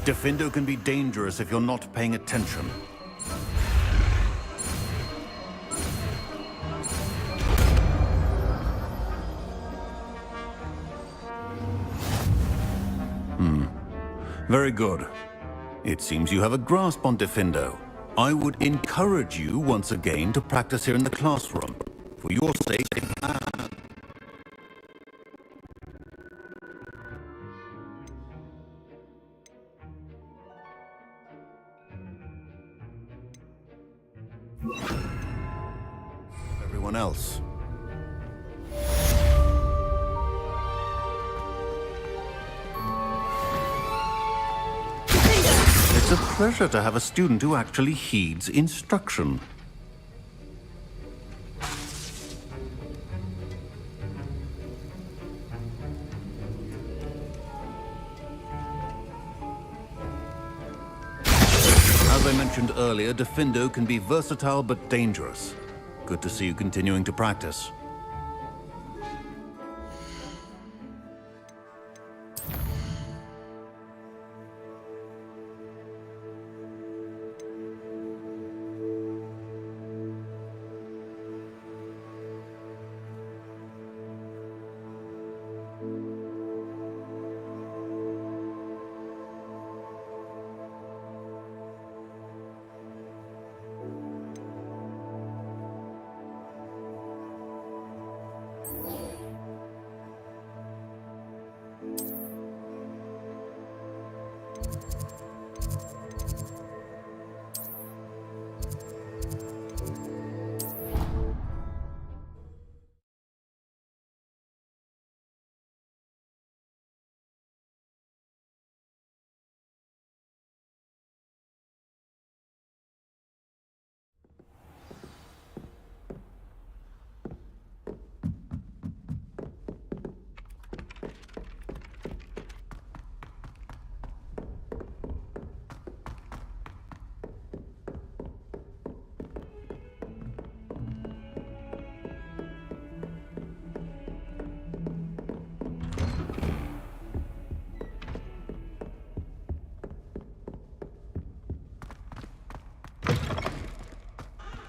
Diffindo can be dangerous if you're not paying attention. Very good. It seems you have a grasp on Diffindo. I would encourage you once again to practice here in the classroom. For your sake, everyone else. It's a pleasure to have a student who actually heeds instruction. As I mentioned earlier, Diffindo can be versatile but dangerous. Good to see you continuing to practice.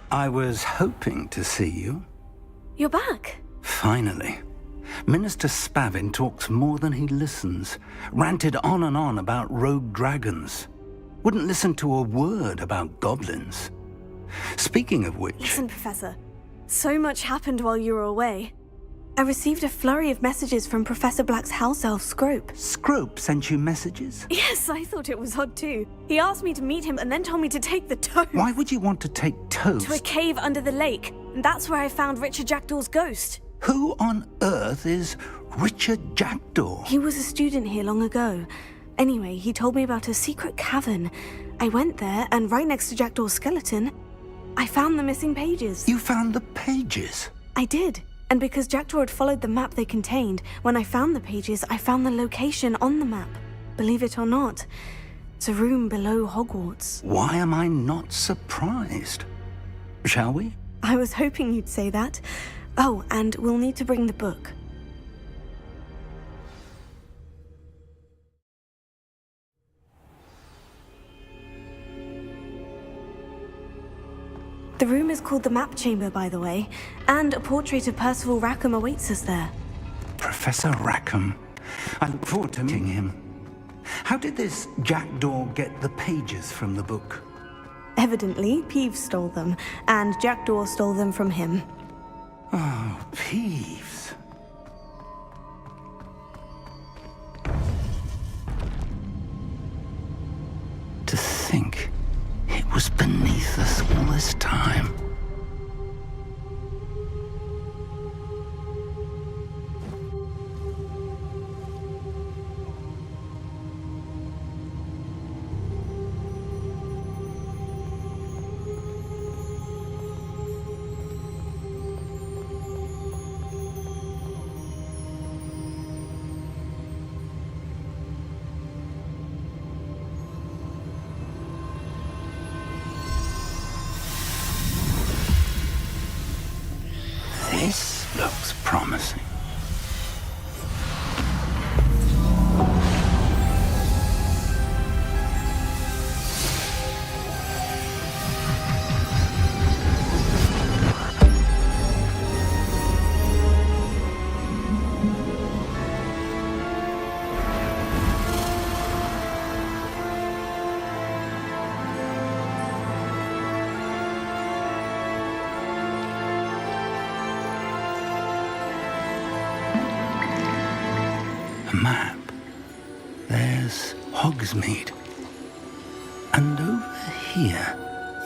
I was hoping to see you. You're back. Finally. Minister Spavin talks more than he listens. Ranted on and on about rogue dragons. Wouldn't listen to a word about goblins. Speaking of which... Listen, Professor. So much happened while you were away. I received a flurry of messages from Professor Black's house elf, Scrope. Scrope sent you messages? Yes, I thought it was odd too. He asked me to meet him and then told me to take the toad. Why would you want to take toads? To a cave under the lake. And that's where I found Richard Jackdaw's ghost. Who on earth is Richard Jackdaw? He was a student here long ago. Anyway, he told me about a secret cavern. I went there, and right next to Jackdaw's skeleton, I found the missing pages. You found the pages? I did. And because Jackdaw had followed the map they contained, when I found the pages, I found the location on the map. Believe it or not, it's a room below Hogwarts. Why am I not surprised? Shall we? I was hoping you'd say that. Oh, and we'll need to bring the book. The room is called the Map Chamber, by the way, and a portrait of Percival Rackham awaits us there. Professor Rackham. I look forward to meeting him. How did this Jackdaw get the pages from the book? Evidently, Peeves stole them, and Jackdaw stole them from him. Oh, Peeves. To think it was beneath us all this time. This looks promising. Map. There's Hogsmeade. And over here,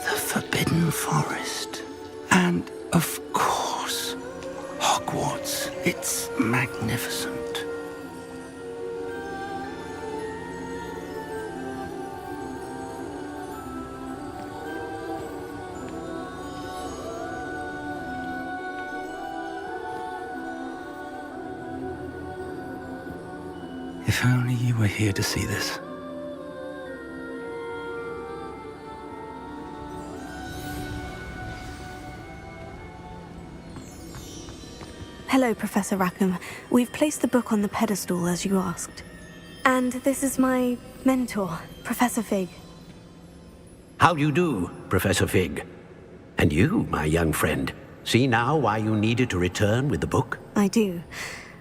the Forbidden Forest. And, of course, Hogwarts. It's magnificent. If only you were here to see this. Hello, Professor Rackham. We've placed the book on the pedestal as you asked. And this is my mentor, Professor Fig. How do you do, Professor Fig? And you, my young friend, see now why you needed to return with the book? I do.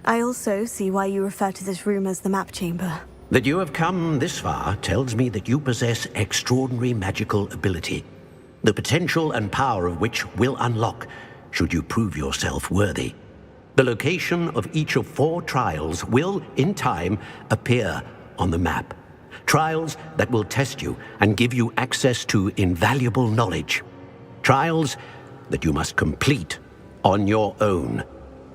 I also see why you refer to this room as the Map Chamber. That you have come this far tells me that you possess extraordinary magical ability, the potential and power of which will unlock should you prove yourself worthy. The location of each of 4 trials will, in time, appear on the map. Trials that will test you and give you access to invaluable knowledge. Trials that you must complete on your own.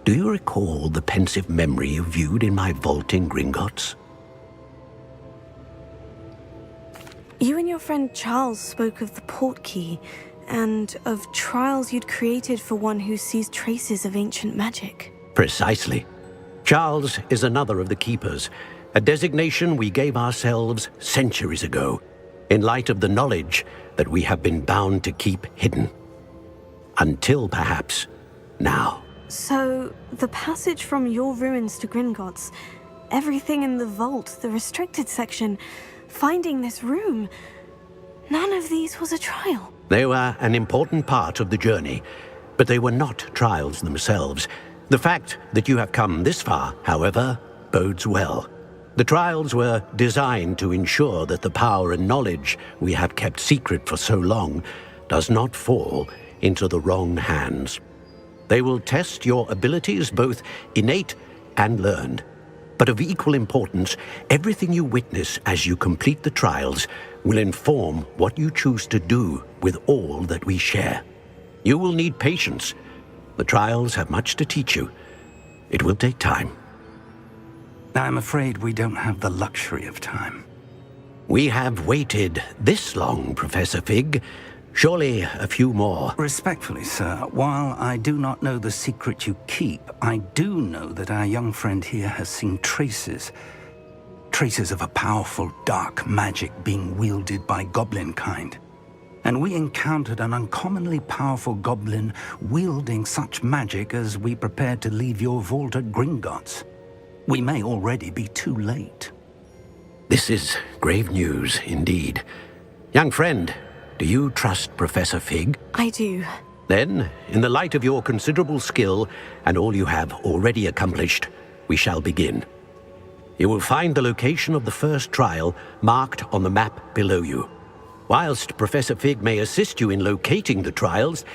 Do you recall the pensive memory you viewed in my vault in Gringotts? You and your friend Charles spoke of the portkey, and of trials you'd created for one who sees traces of ancient magic. Precisely. Charles is another of the Keepers, a designation we gave ourselves centuries ago, in light of the knowledge that we have been bound to keep hidden. Until, perhaps, now. So, the passage from your ruins to Gringotts, everything in the vault, the restricted section, finding this room, none of these was a trial. They were an important part of the journey, but they were not trials themselves. The fact that you have come this far, however, bodes well. The trials were designed to ensure that the power and knowledge we have kept secret for so long does not fall into the wrong hands. They will test your abilities, both innate and learned. But of equal importance, everything you witness as you complete the trials will inform what you choose to do with all that we share. You will need patience. The trials have much to teach you. It will take time. I'm afraid we don't have the luxury of time. We have waited this long, Professor Fig. Surely a few more. Respectfully, sir, while I do not know the secret you keep, I do know that our young friend here has seen traces of a powerful dark magic being wielded by goblin kind. And we encountered an uncommonly powerful goblin wielding such magic as we prepared to leave your vault at Gringotts. We may already be too late. This is grave news indeed. Young friend, do you trust Professor Fig? I do. Then, in the light of your considerable skill and all you have already accomplished, we shall begin. You will find the location of the first trial marked on the map below you. Whilst Professor Fig may assist you in locating the trials,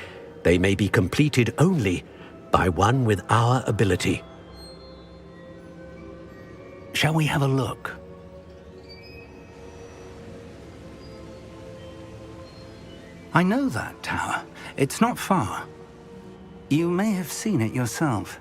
they may be completed only by one with our ability. Shall we have a look? I know that tower. It's not far. You may have seen it yourself.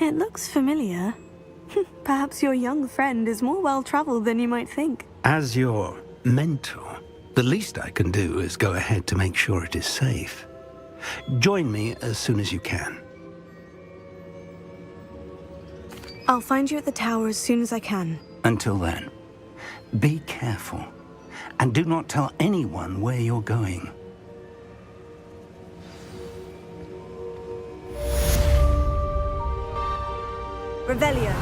It looks familiar. Perhaps your young friend is more well-traveled than you might think. As your mentor, the least I can do is go ahead to make sure it is safe. Join me as soon as you can. I'll find you at the tower as soon as I can. Until then, be careful, and do not tell anyone where you're going. Revelio.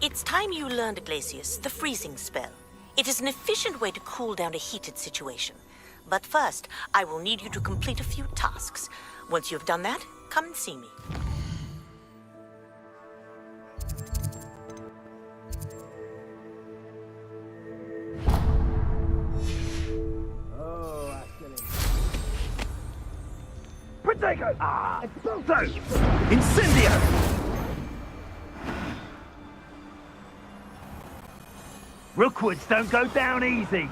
It's time you learned, Glacius, the freezing spell. It is an efficient way to cool down a heated situation. But first, I will need you to complete a few tasks. Once you've done that, come and see me. Protego! Expulso! Incendio! Rookwoods don't go down easy.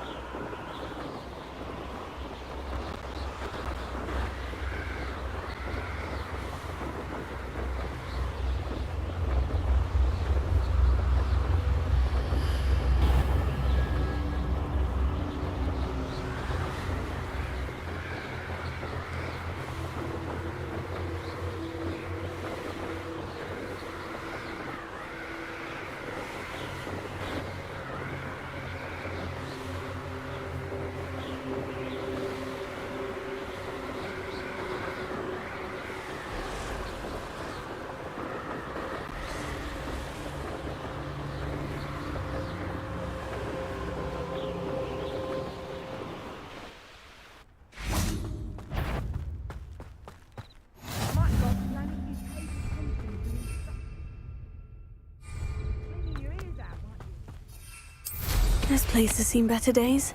This place has seen better days.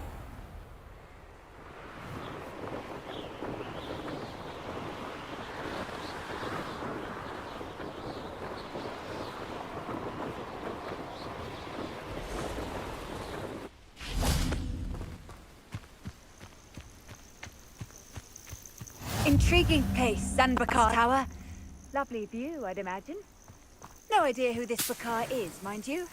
Intriguing place, Bakar Tower. Lovely view, I'd imagine. No idea who this Bakar is, mind you.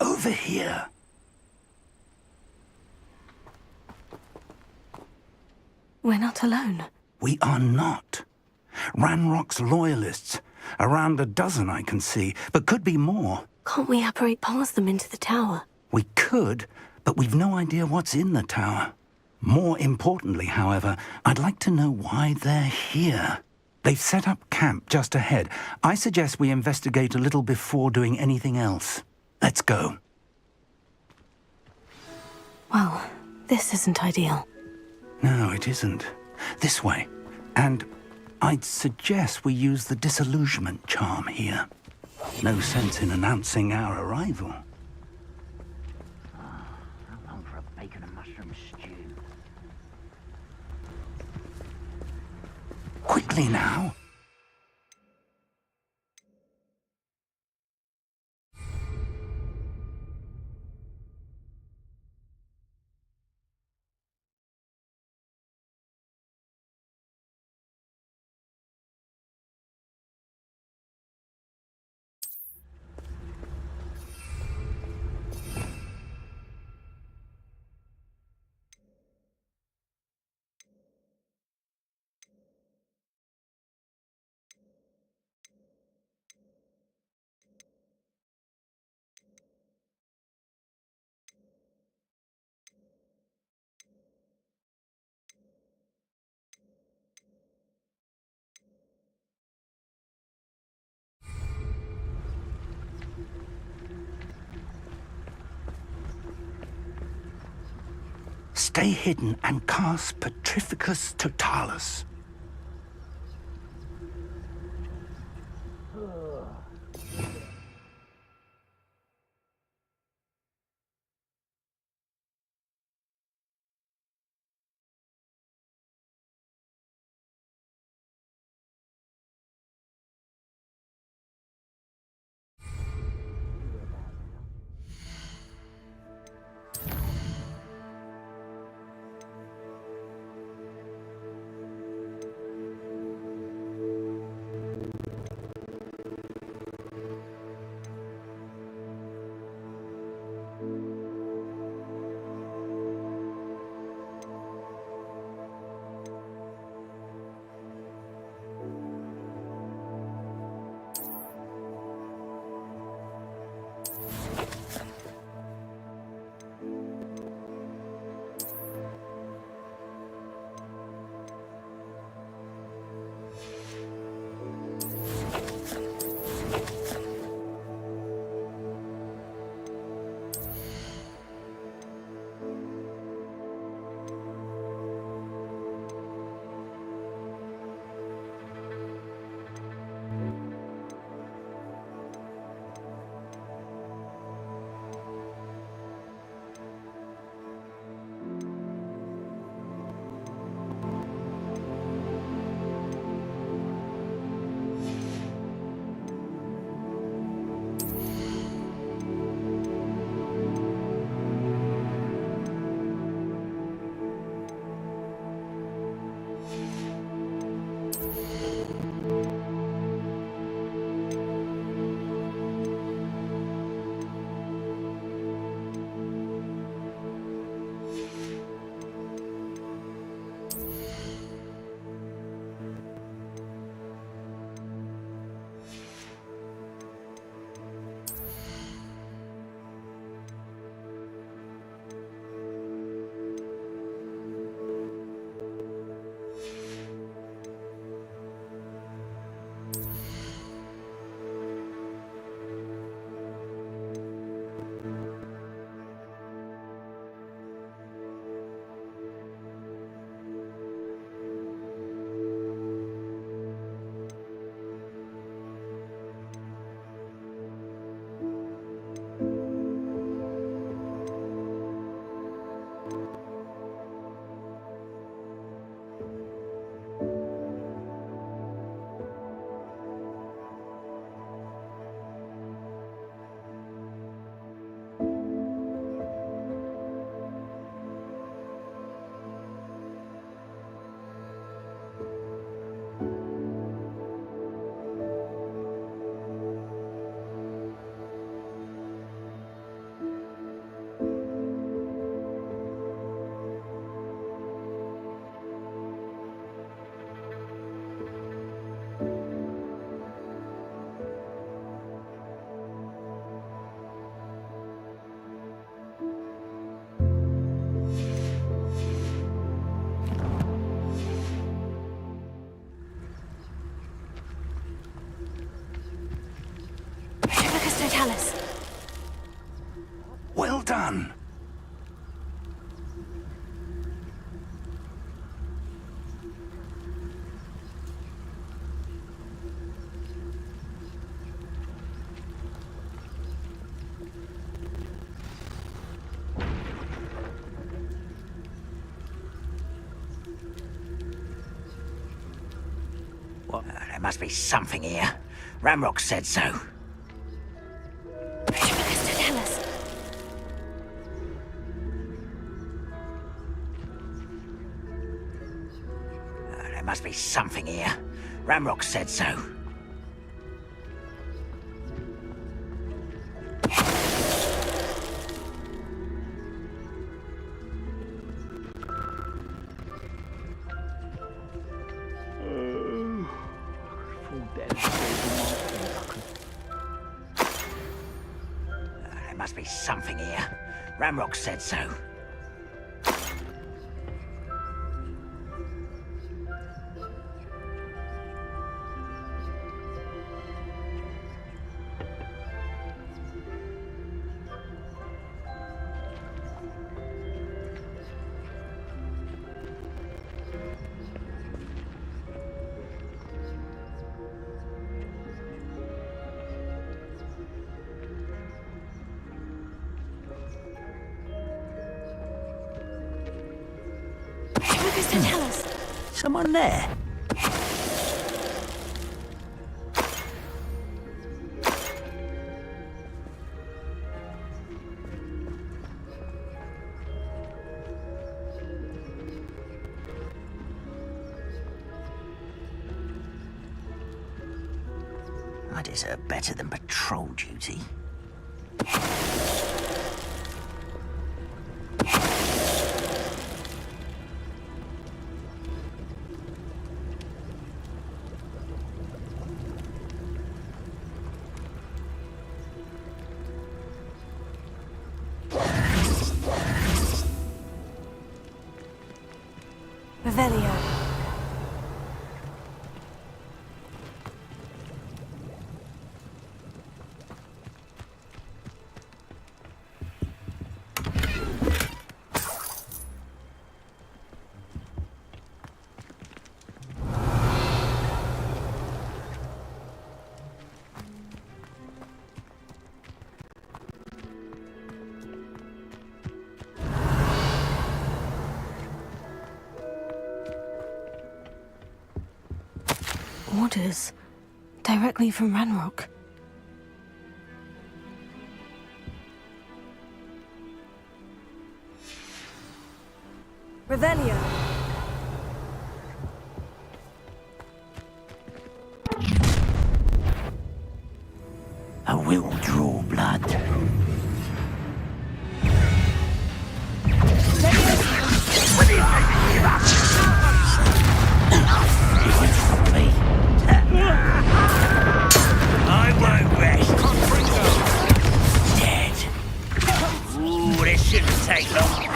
Over here. We're not alone. We are not. Ranrock's loyalists. Around a dozen I can see, but could be more. Can't we apparate past them into the tower? We could, but we've no idea what's in the tower. More importantly, however, I'd like to know why they're here. They've set up camp just ahead. I suggest we investigate a little before doing anything else. Let's go. Well, this isn't ideal. No, it isn't. This way. And I'd suggest we use the disillusionment charm here. No sense in announcing our arrival. How long for a bacon and mushroom stew? Quickly now. Stay hidden and cast Petrificus Totalis. Well done. Well, there must be something here. Ramrock said so. There must be something here. Ramrock said so. There must be something here. Ramrock said so. Someone there? I deserve better than patrol duty. Revelio. Orders. Directly from Ranrock. Revelio. I will draw blood. I won't rest. Dead. Ooh, this shouldn't take long.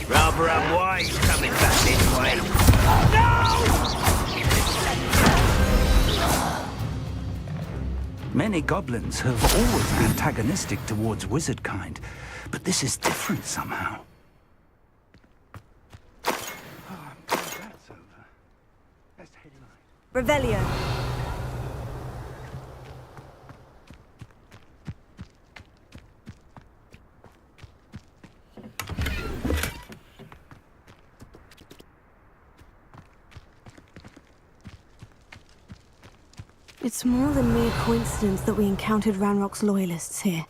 Rather unwise coming back this way. Many goblins have always been antagonistic towards wizard kind, but this is different somehow. That's over. Let's head in. Revelio. It's more than mere coincidence that we encountered Ranrock's loyalists here.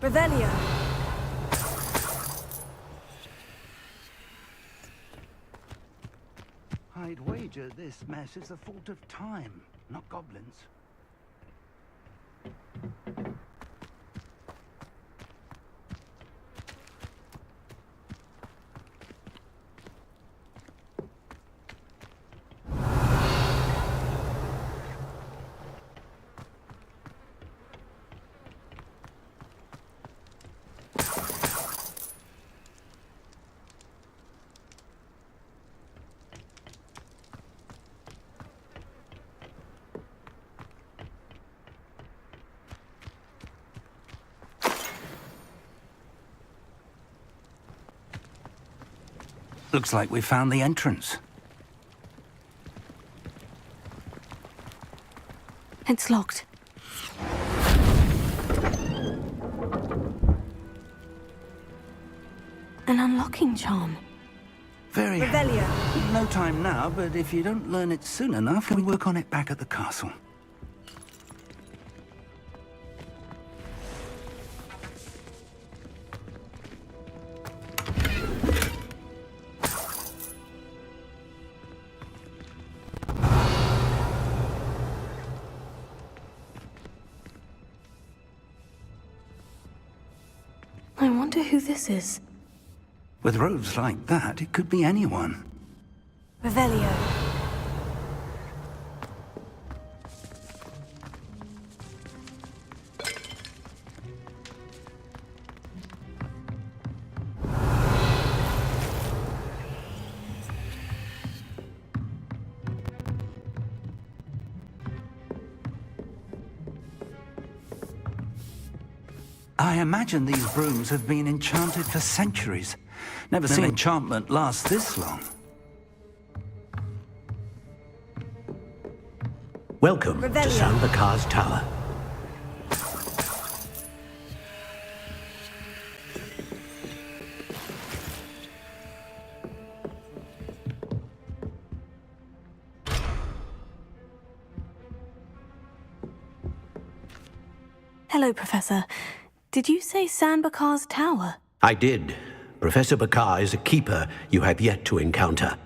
Revelio. I'd wager this mess is the fault of time, not goblins. Looks like we found the entrance. It's locked. An unlocking charm. Very. Revelio. No time now, but if you don't learn it soon enough, we work on it back at the castle. I wonder who this is. With robes like that, it could be anyone. Revelio. I imagine these brooms have been enchanted for centuries. Never seen enchantment last this long. Welcome to Sambakar's Tower. Hello, Professor. Did you say Sanbakar's tower? I did. Professor Bakar is a keeper you have yet to encounter.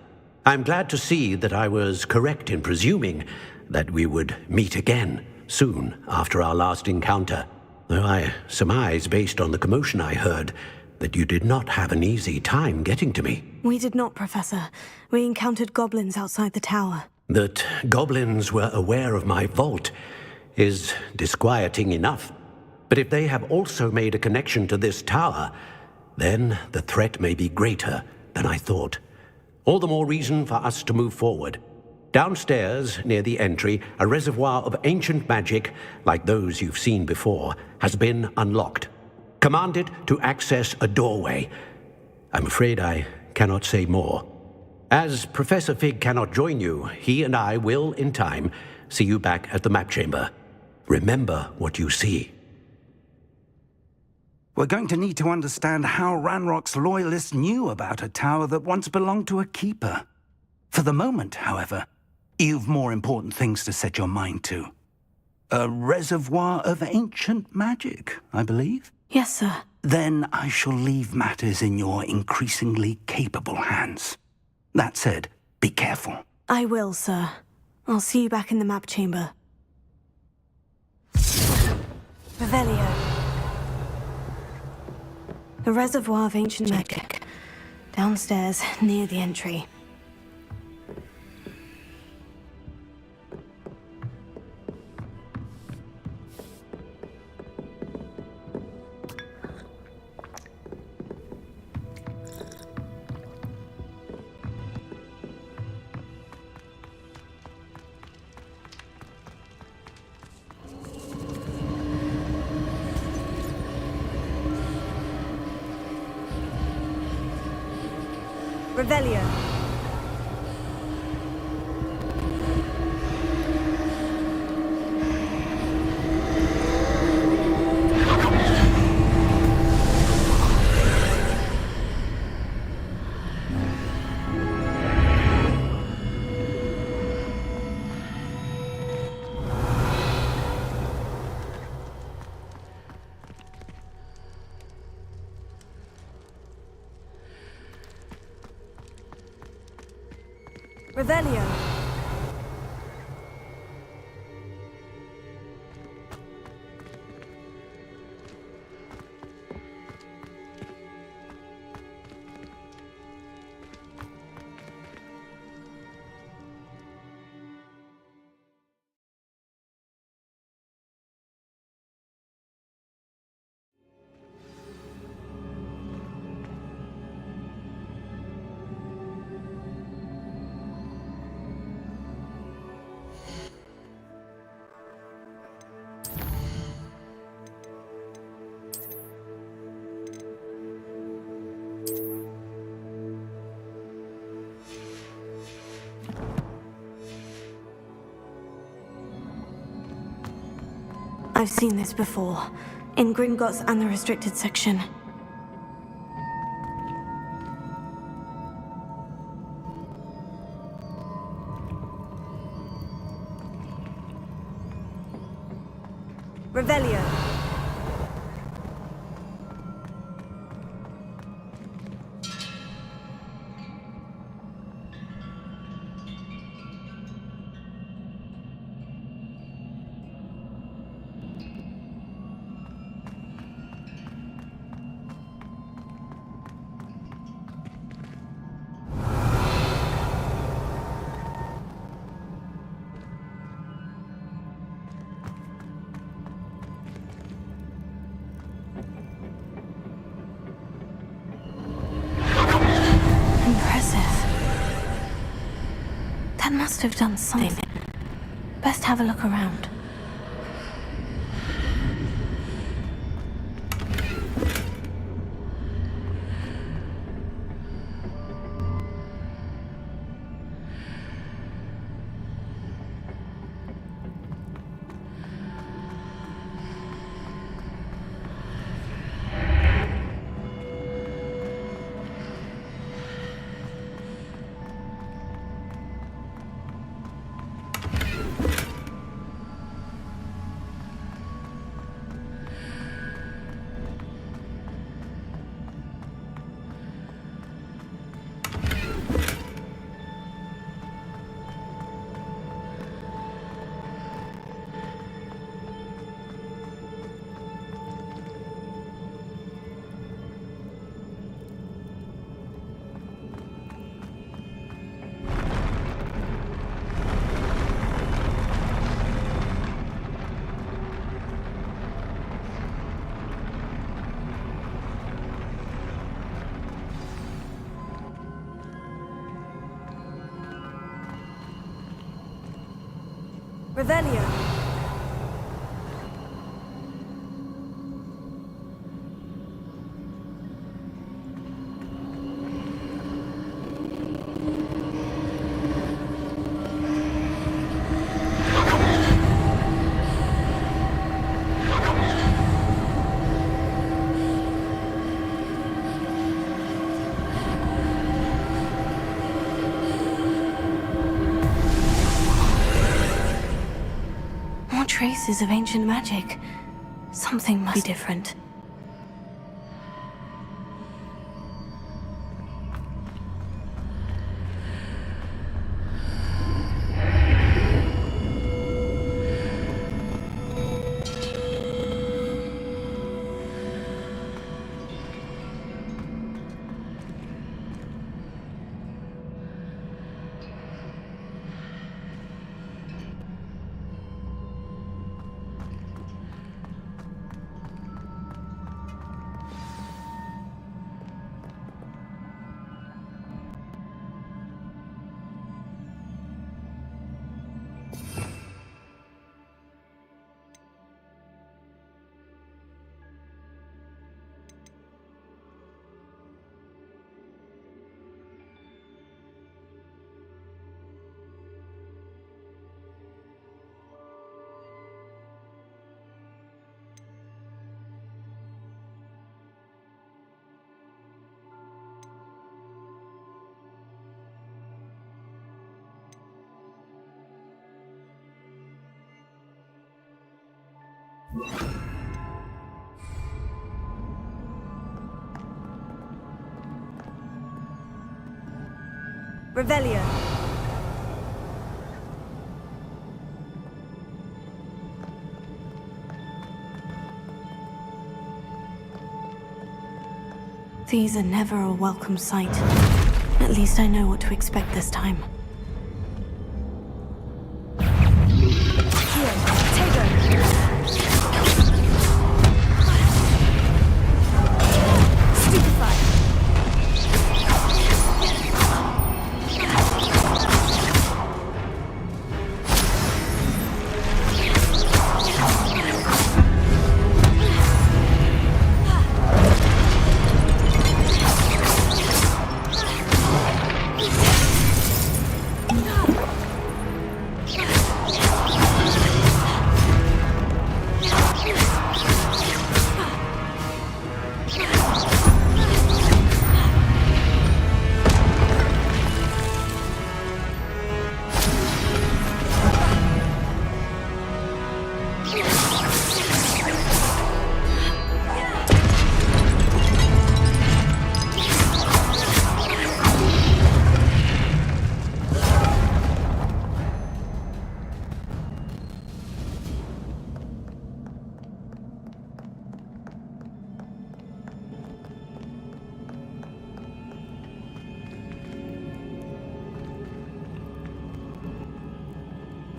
I'm glad to see that I was correct in presuming that we would meet again soon after our last encounter, though I surmise, based on the commotion I heard, that you did not have an easy time getting to me. We did not, Professor. We encountered goblins outside the tower. That goblins were aware of my vault is disquieting enough. But if they have also made a connection to this tower, then the threat may be greater than I thought. All the more reason for us to move forward. Downstairs, near the entry, a reservoir of ancient magic, like those you've seen before, has been unlocked. Command it to access a doorway. I'm afraid I cannot say more. As Professor Fig cannot join you, he and I will, in time, see you back at the map chamber. Remember what you see. We're going to need to understand how Ranrock's loyalists knew about a tower that once belonged to a keeper. For the moment, however, you've more important things to set your mind to. A reservoir of ancient magic, I believe? Yes, sir. Then I shall leave matters in your increasingly capable hands. That said, be careful. I will, sir. I'll see you back in the map chamber. Revelio. The reservoir of ancient magic. Downstairs, near the entry. Revelio. Revelio. I've seen this before, in Gringotts and the restricted section. Revelio. Must have done something. Best have a look around. Revelio. Traces of ancient magic. Something must be different. Revelio. These are never a welcome sight. At least I know what to expect this time.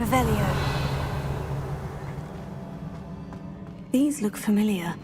Revelio. These look familiar.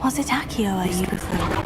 Was it Accio I used before?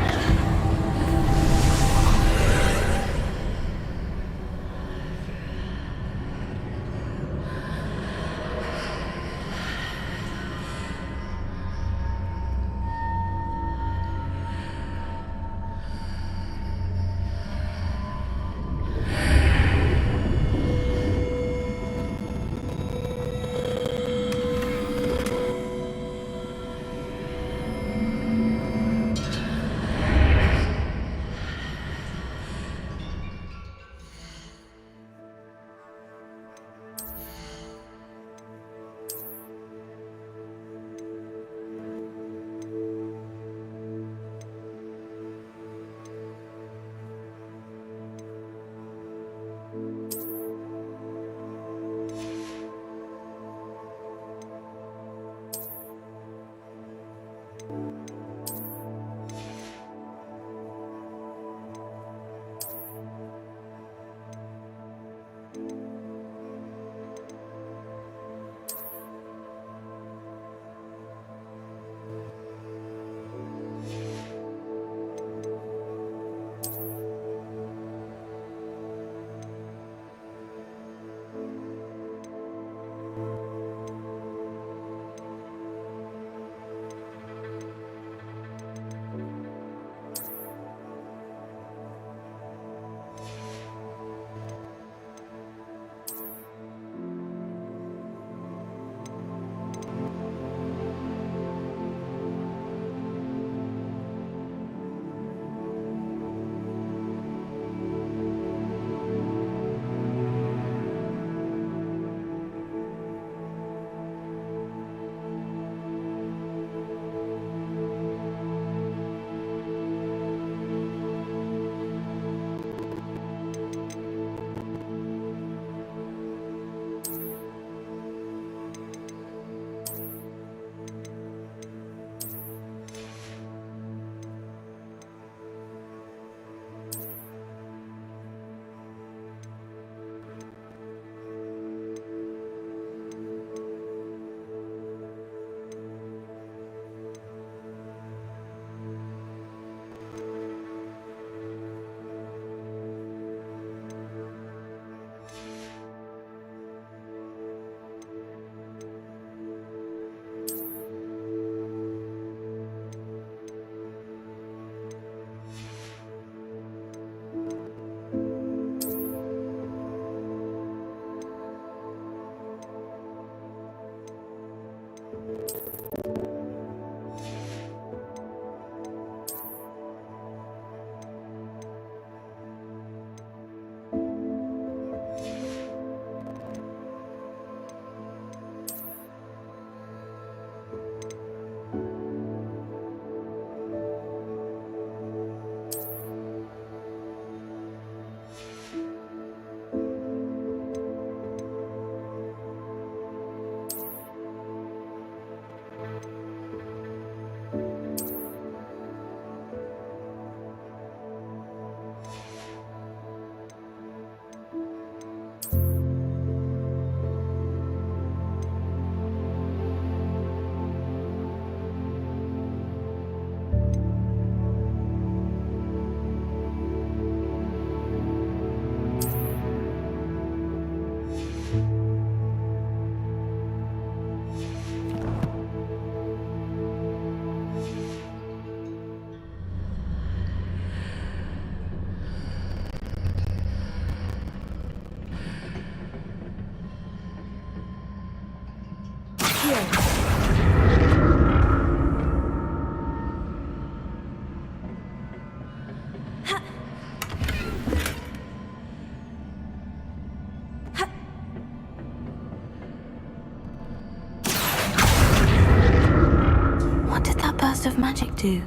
What did that burst of magic do?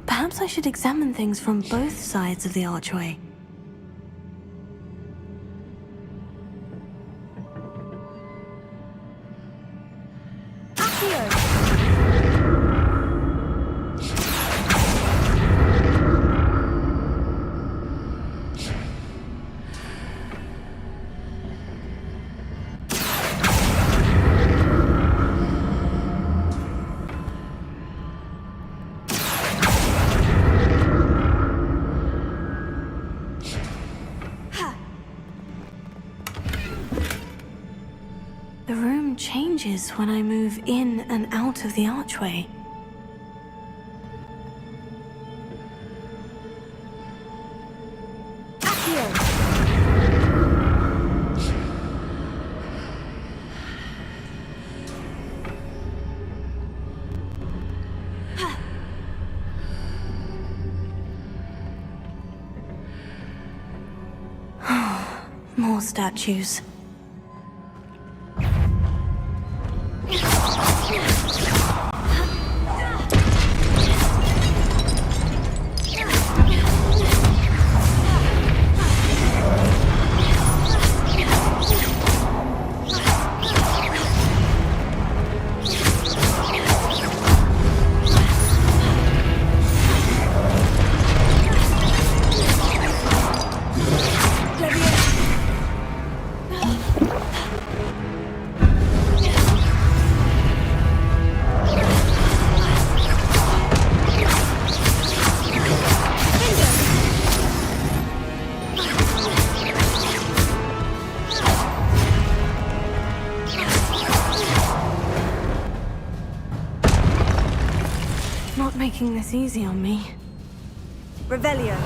Perhaps I should examine things from both sides of the archway. The room changes when I move in and out of the archway. More statues. Not making this easy on me. Revelio.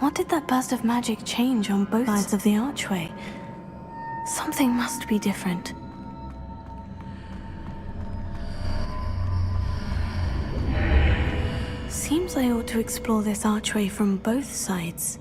What did that burst of magic change on both sides of the archway? Something must be different. Seems I ought to explore this archway from both sides.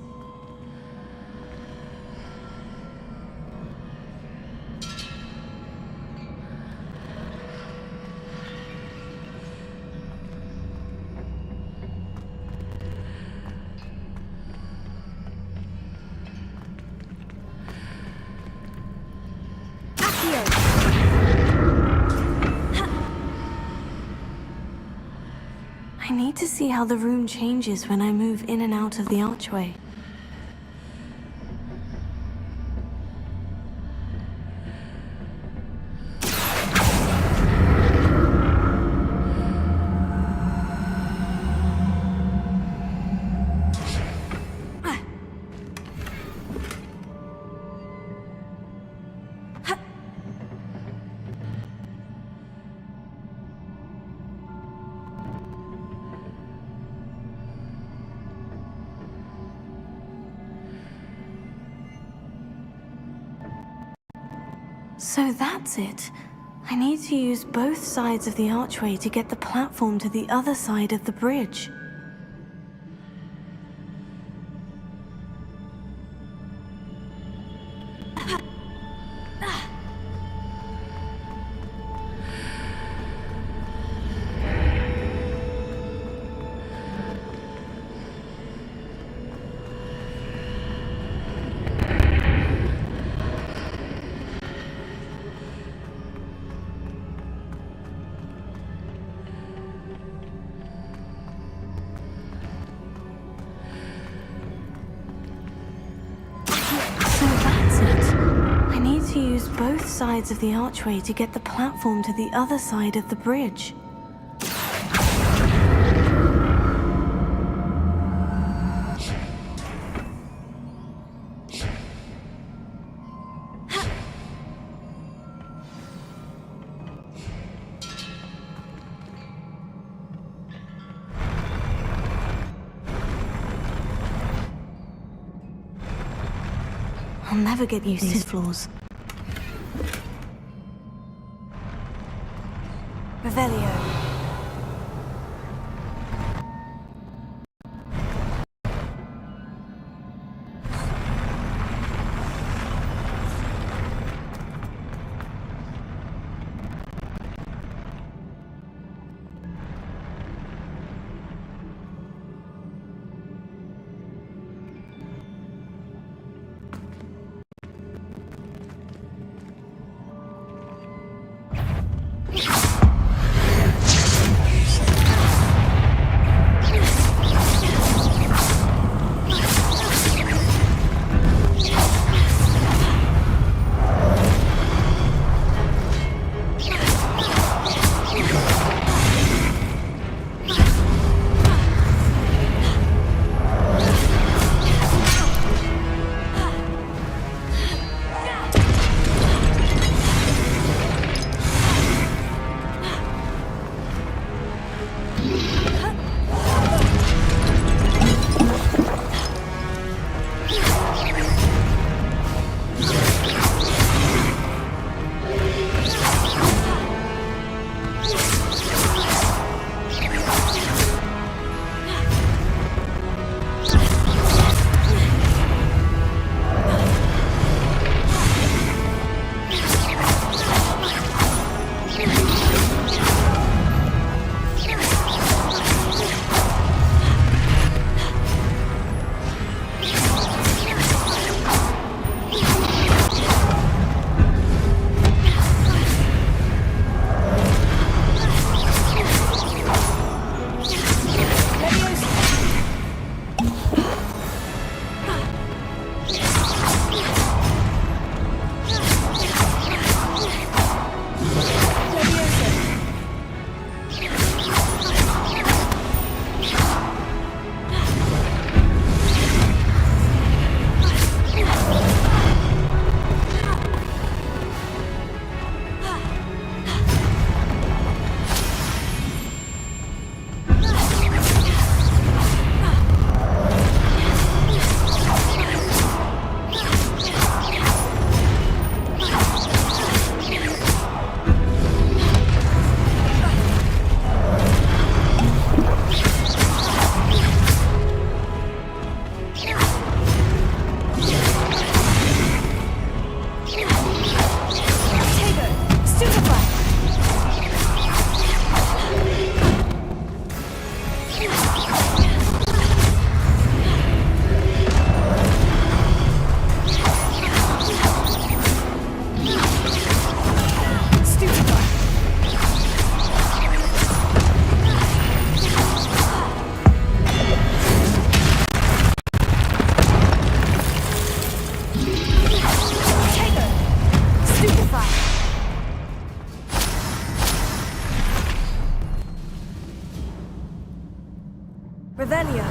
I need to see how the room changes when I move in and out of the archway. So that's it. I need to use both sides of the archway to get the platform to the other side of the bridge. To use both sides of the archway to get the platform to the other side of the bridge. I'll never get used to these floors. Revelio. Revelio.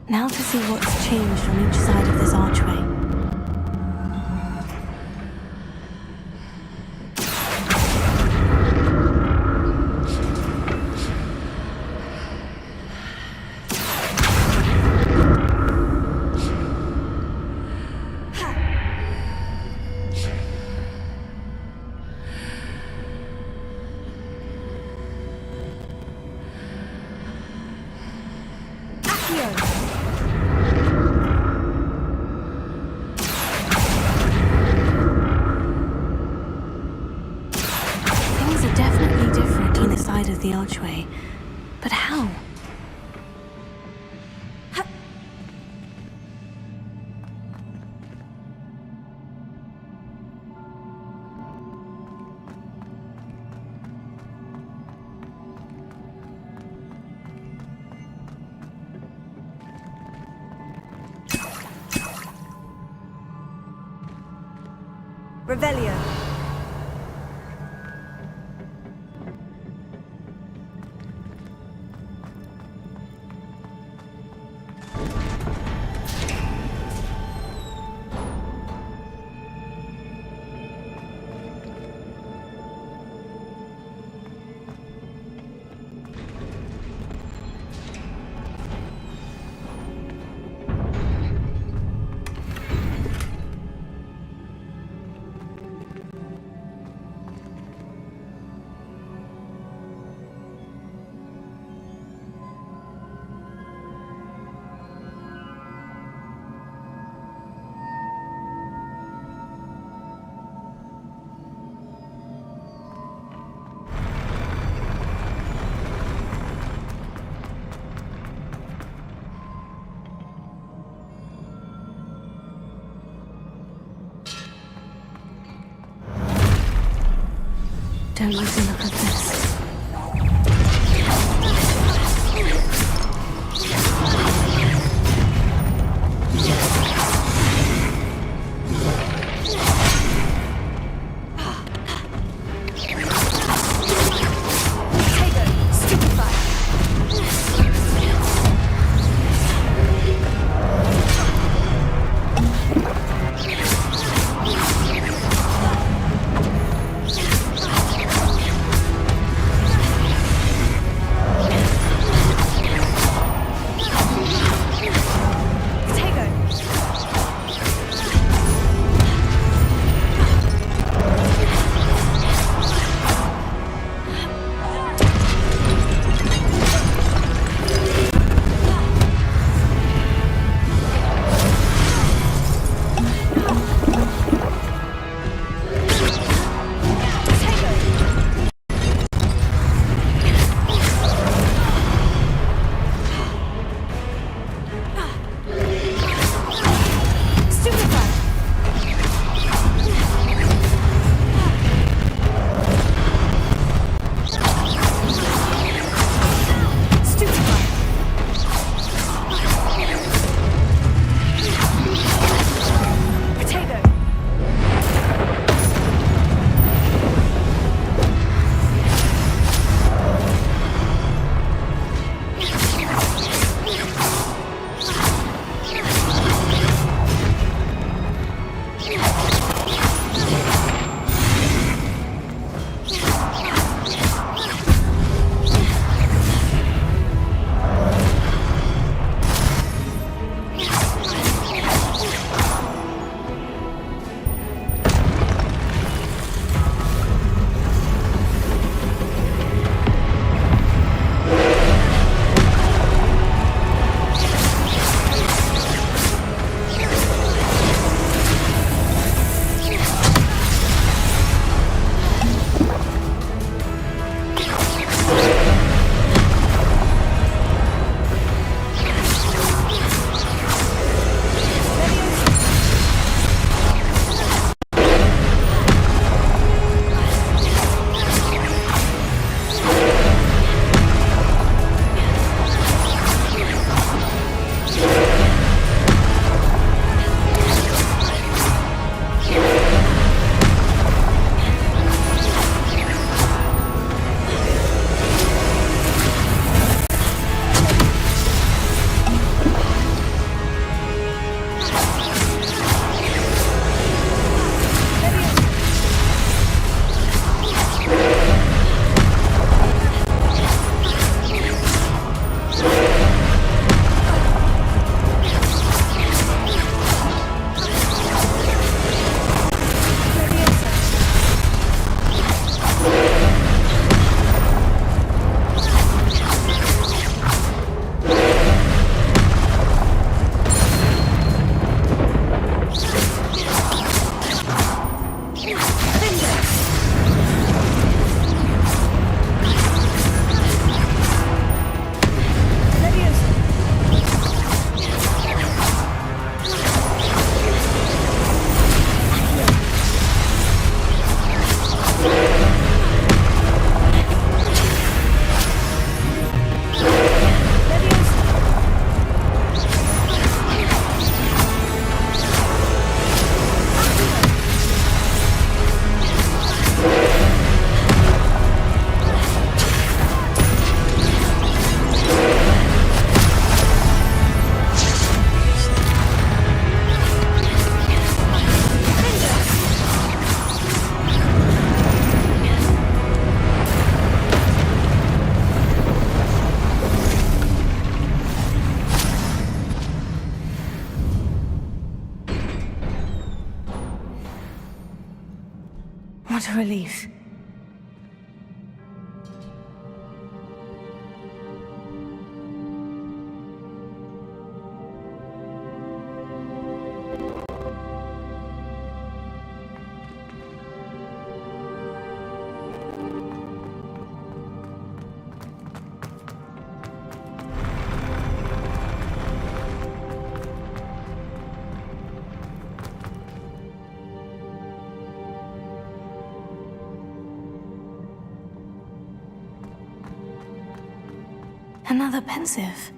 Now to see what's changed on each side of this archway. Of the archway, but how? Revelio. Don't like the look of this. What a relief. Another pensive.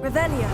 Revelio.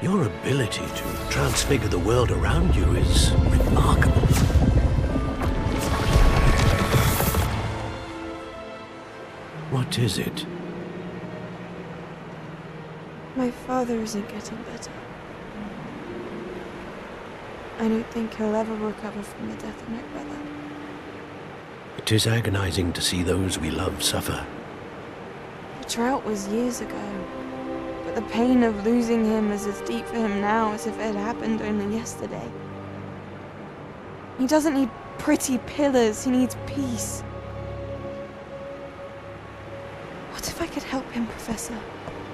Your ability to transfigure the world around you is remarkable. What is it? My father isn't getting better. I don't think he'll ever recover from the death of my brother. It is agonizing to see those we love suffer. The drought was years ago, but the pain of losing him is as deep for him now as if it had happened only yesterday. He doesn't need pretty pillars, he needs peace. What if I could help him, Professor?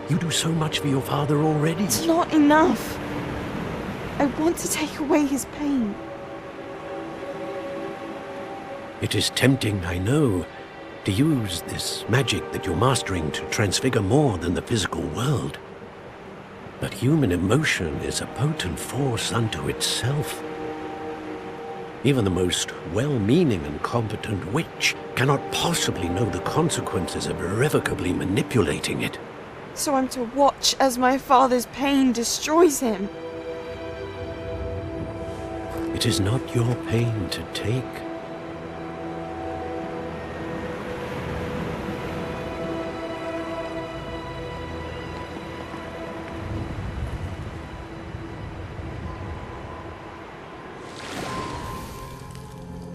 You do so much for your father already. It's not enough. I want to take away his pain. It is tempting, I know, to use this magic that you're mastering to transfigure more than the physical world. But human emotion is a potent force unto itself. Even the most well-meaning and competent witch cannot possibly know the consequences of irrevocably manipulating it. So I'm to watch as my father's pain destroys him. It is not your pain to take.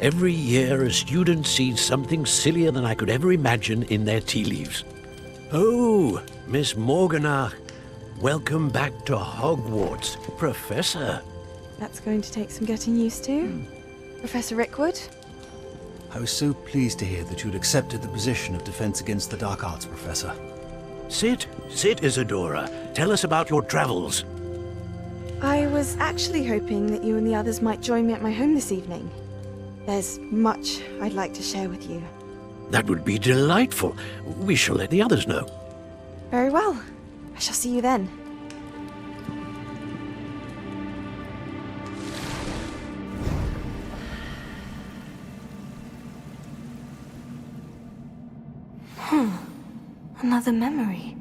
Every year, a student sees something sillier than I could ever imagine in their tea leaves. Oh, Miss Morganach, welcome back to Hogwarts, Professor. That's going to take some getting used to. Professor Rickwood? I was so pleased to hear that you'd accepted the position of Defense Against the Dark Arts, Professor. Sit, Isadora. Tell us about your travels. I was actually hoping that you and the others might join me at my home this evening. There's much I'd like to share with you. That would be delightful. We shall let the others know. Very well. I shall see you then. Another memory.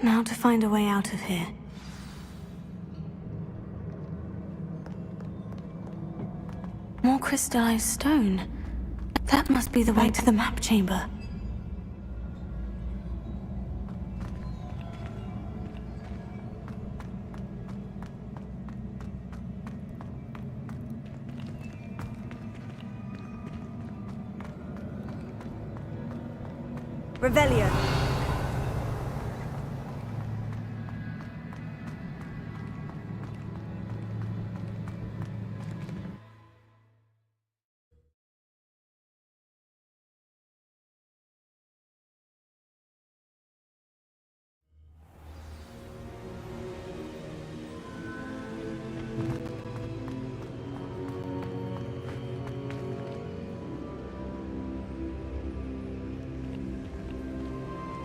Now to find a way out of here. More crystallized stone. That must be the way to the map chamber. Revelio.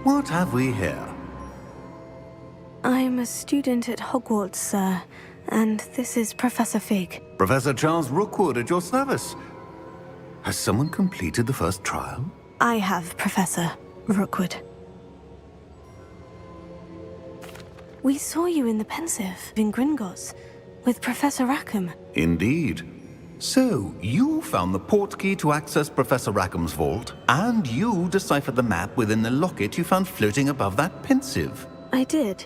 What have we here? I'm a student at Hogwarts, sir, and this is Professor Fig. Professor Charles Rookwood at your service. Has someone completed the first trial? I have, Professor Rookwood. We saw you in the Pensive in Gringotts with Professor Rackham. Indeed. So, you found the portkey to access Professor Rackham's vault, and you deciphered the map within the locket you found floating above that Pensive. I did.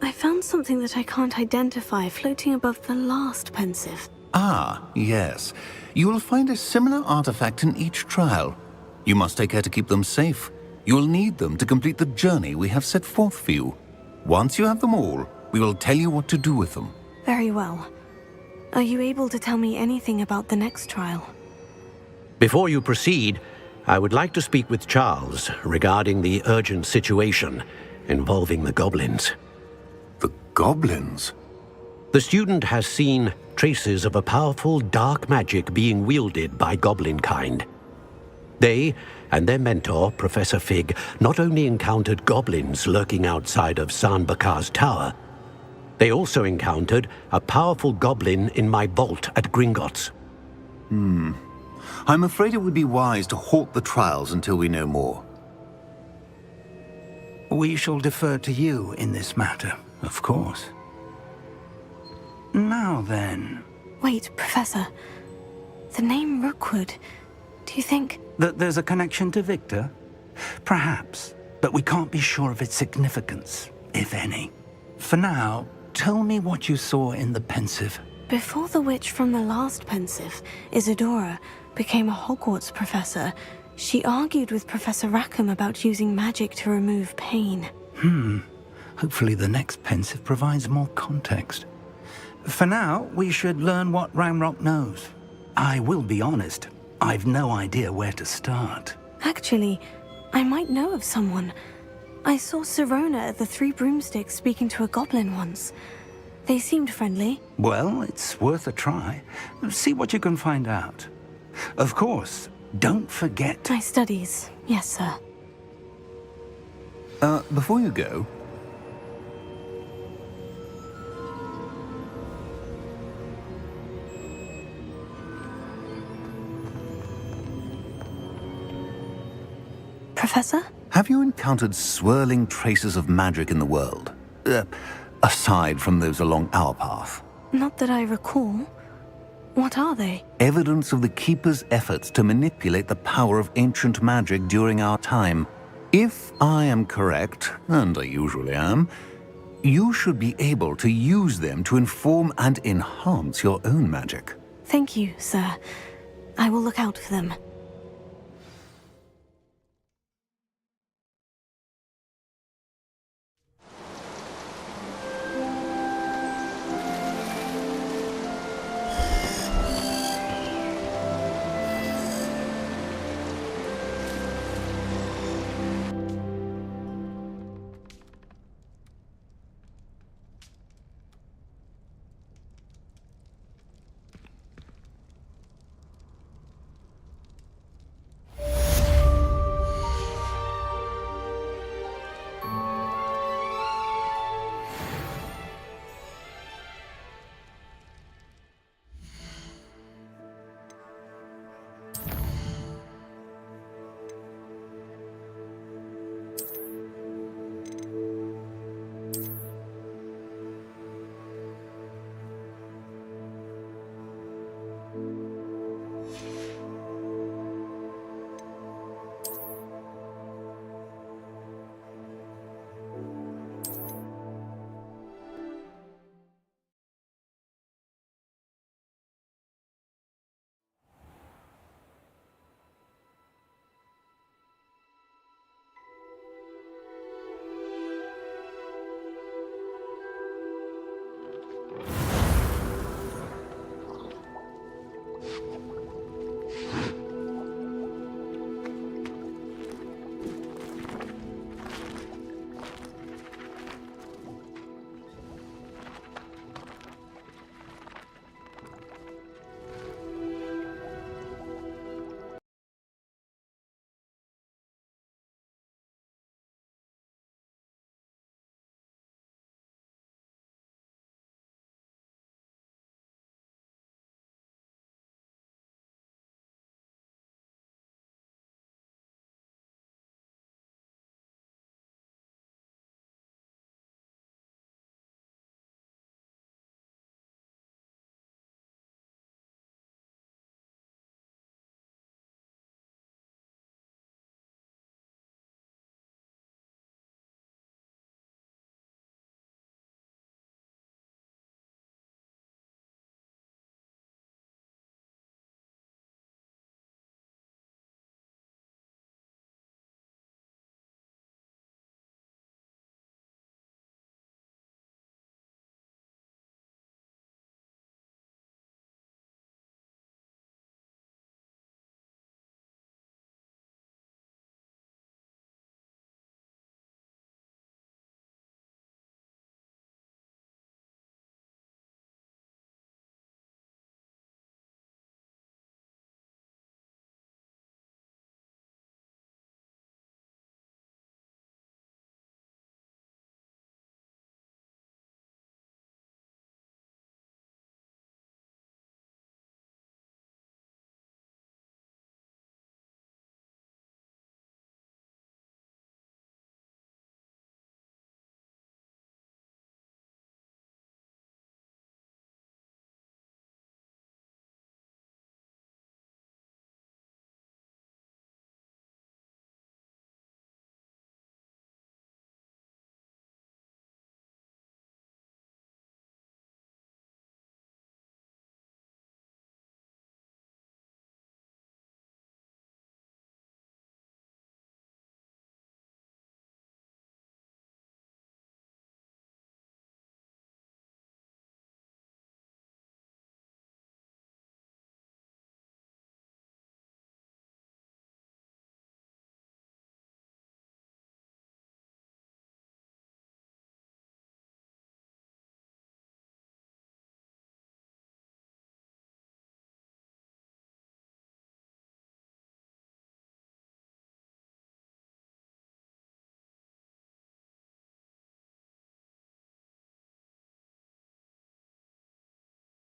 I found something that I can't identify floating above the last Pensive. Ah, yes. You will find a similar artifact in each trial. You must take care to keep them safe. You will need them to complete the journey we have set forth for you. Once you have them all, we will tell you what to do with them. Very well. Are you able to tell me anything about the next trial? Before you proceed, I would like to speak with Charles regarding the urgent situation involving the goblins. The goblins? The student has seen traces of a powerful dark magic being wielded by goblin kind. They and their mentor, Professor Fig, not only encountered goblins lurking outside of Sanbakar's tower, they also encountered a powerful goblin in my vault at Gringotts. I'm afraid it would be wise to halt the trials until we know more. We shall defer to you in this matter, of course. Now then... Wait, Professor. The name Rookwood. Do you think... That there's a connection to Victor? Perhaps, but we can't be sure of its significance, if any. For now, tell me what you saw in the Pensive. Before the witch from the last Pensive, Isadora, became a Hogwarts professor, she argued with Professor Rackham about using magic to remove pain. Hopefully the next Pensive provides more context. For now, we should learn what Ranrock knows. I will be honest, I've no idea where to start. Actually, I might know of someone. I saw Sirona at the Three Broomsticks speaking to a goblin once. They seemed friendly. Well, it's worth a try. See what you can find out. Of course, don't forget... My studies, yes, sir. Before you go... Professor? Have you encountered swirling traces of magic in the world? Aside from those along our path? Not that I recall. What are they? Evidence of the Keeper's efforts to manipulate the power of ancient magic during our time. If I am correct, and I usually am, you should be able to use them to inform and enhance your own magic. Thank you, sir. I will look out for them.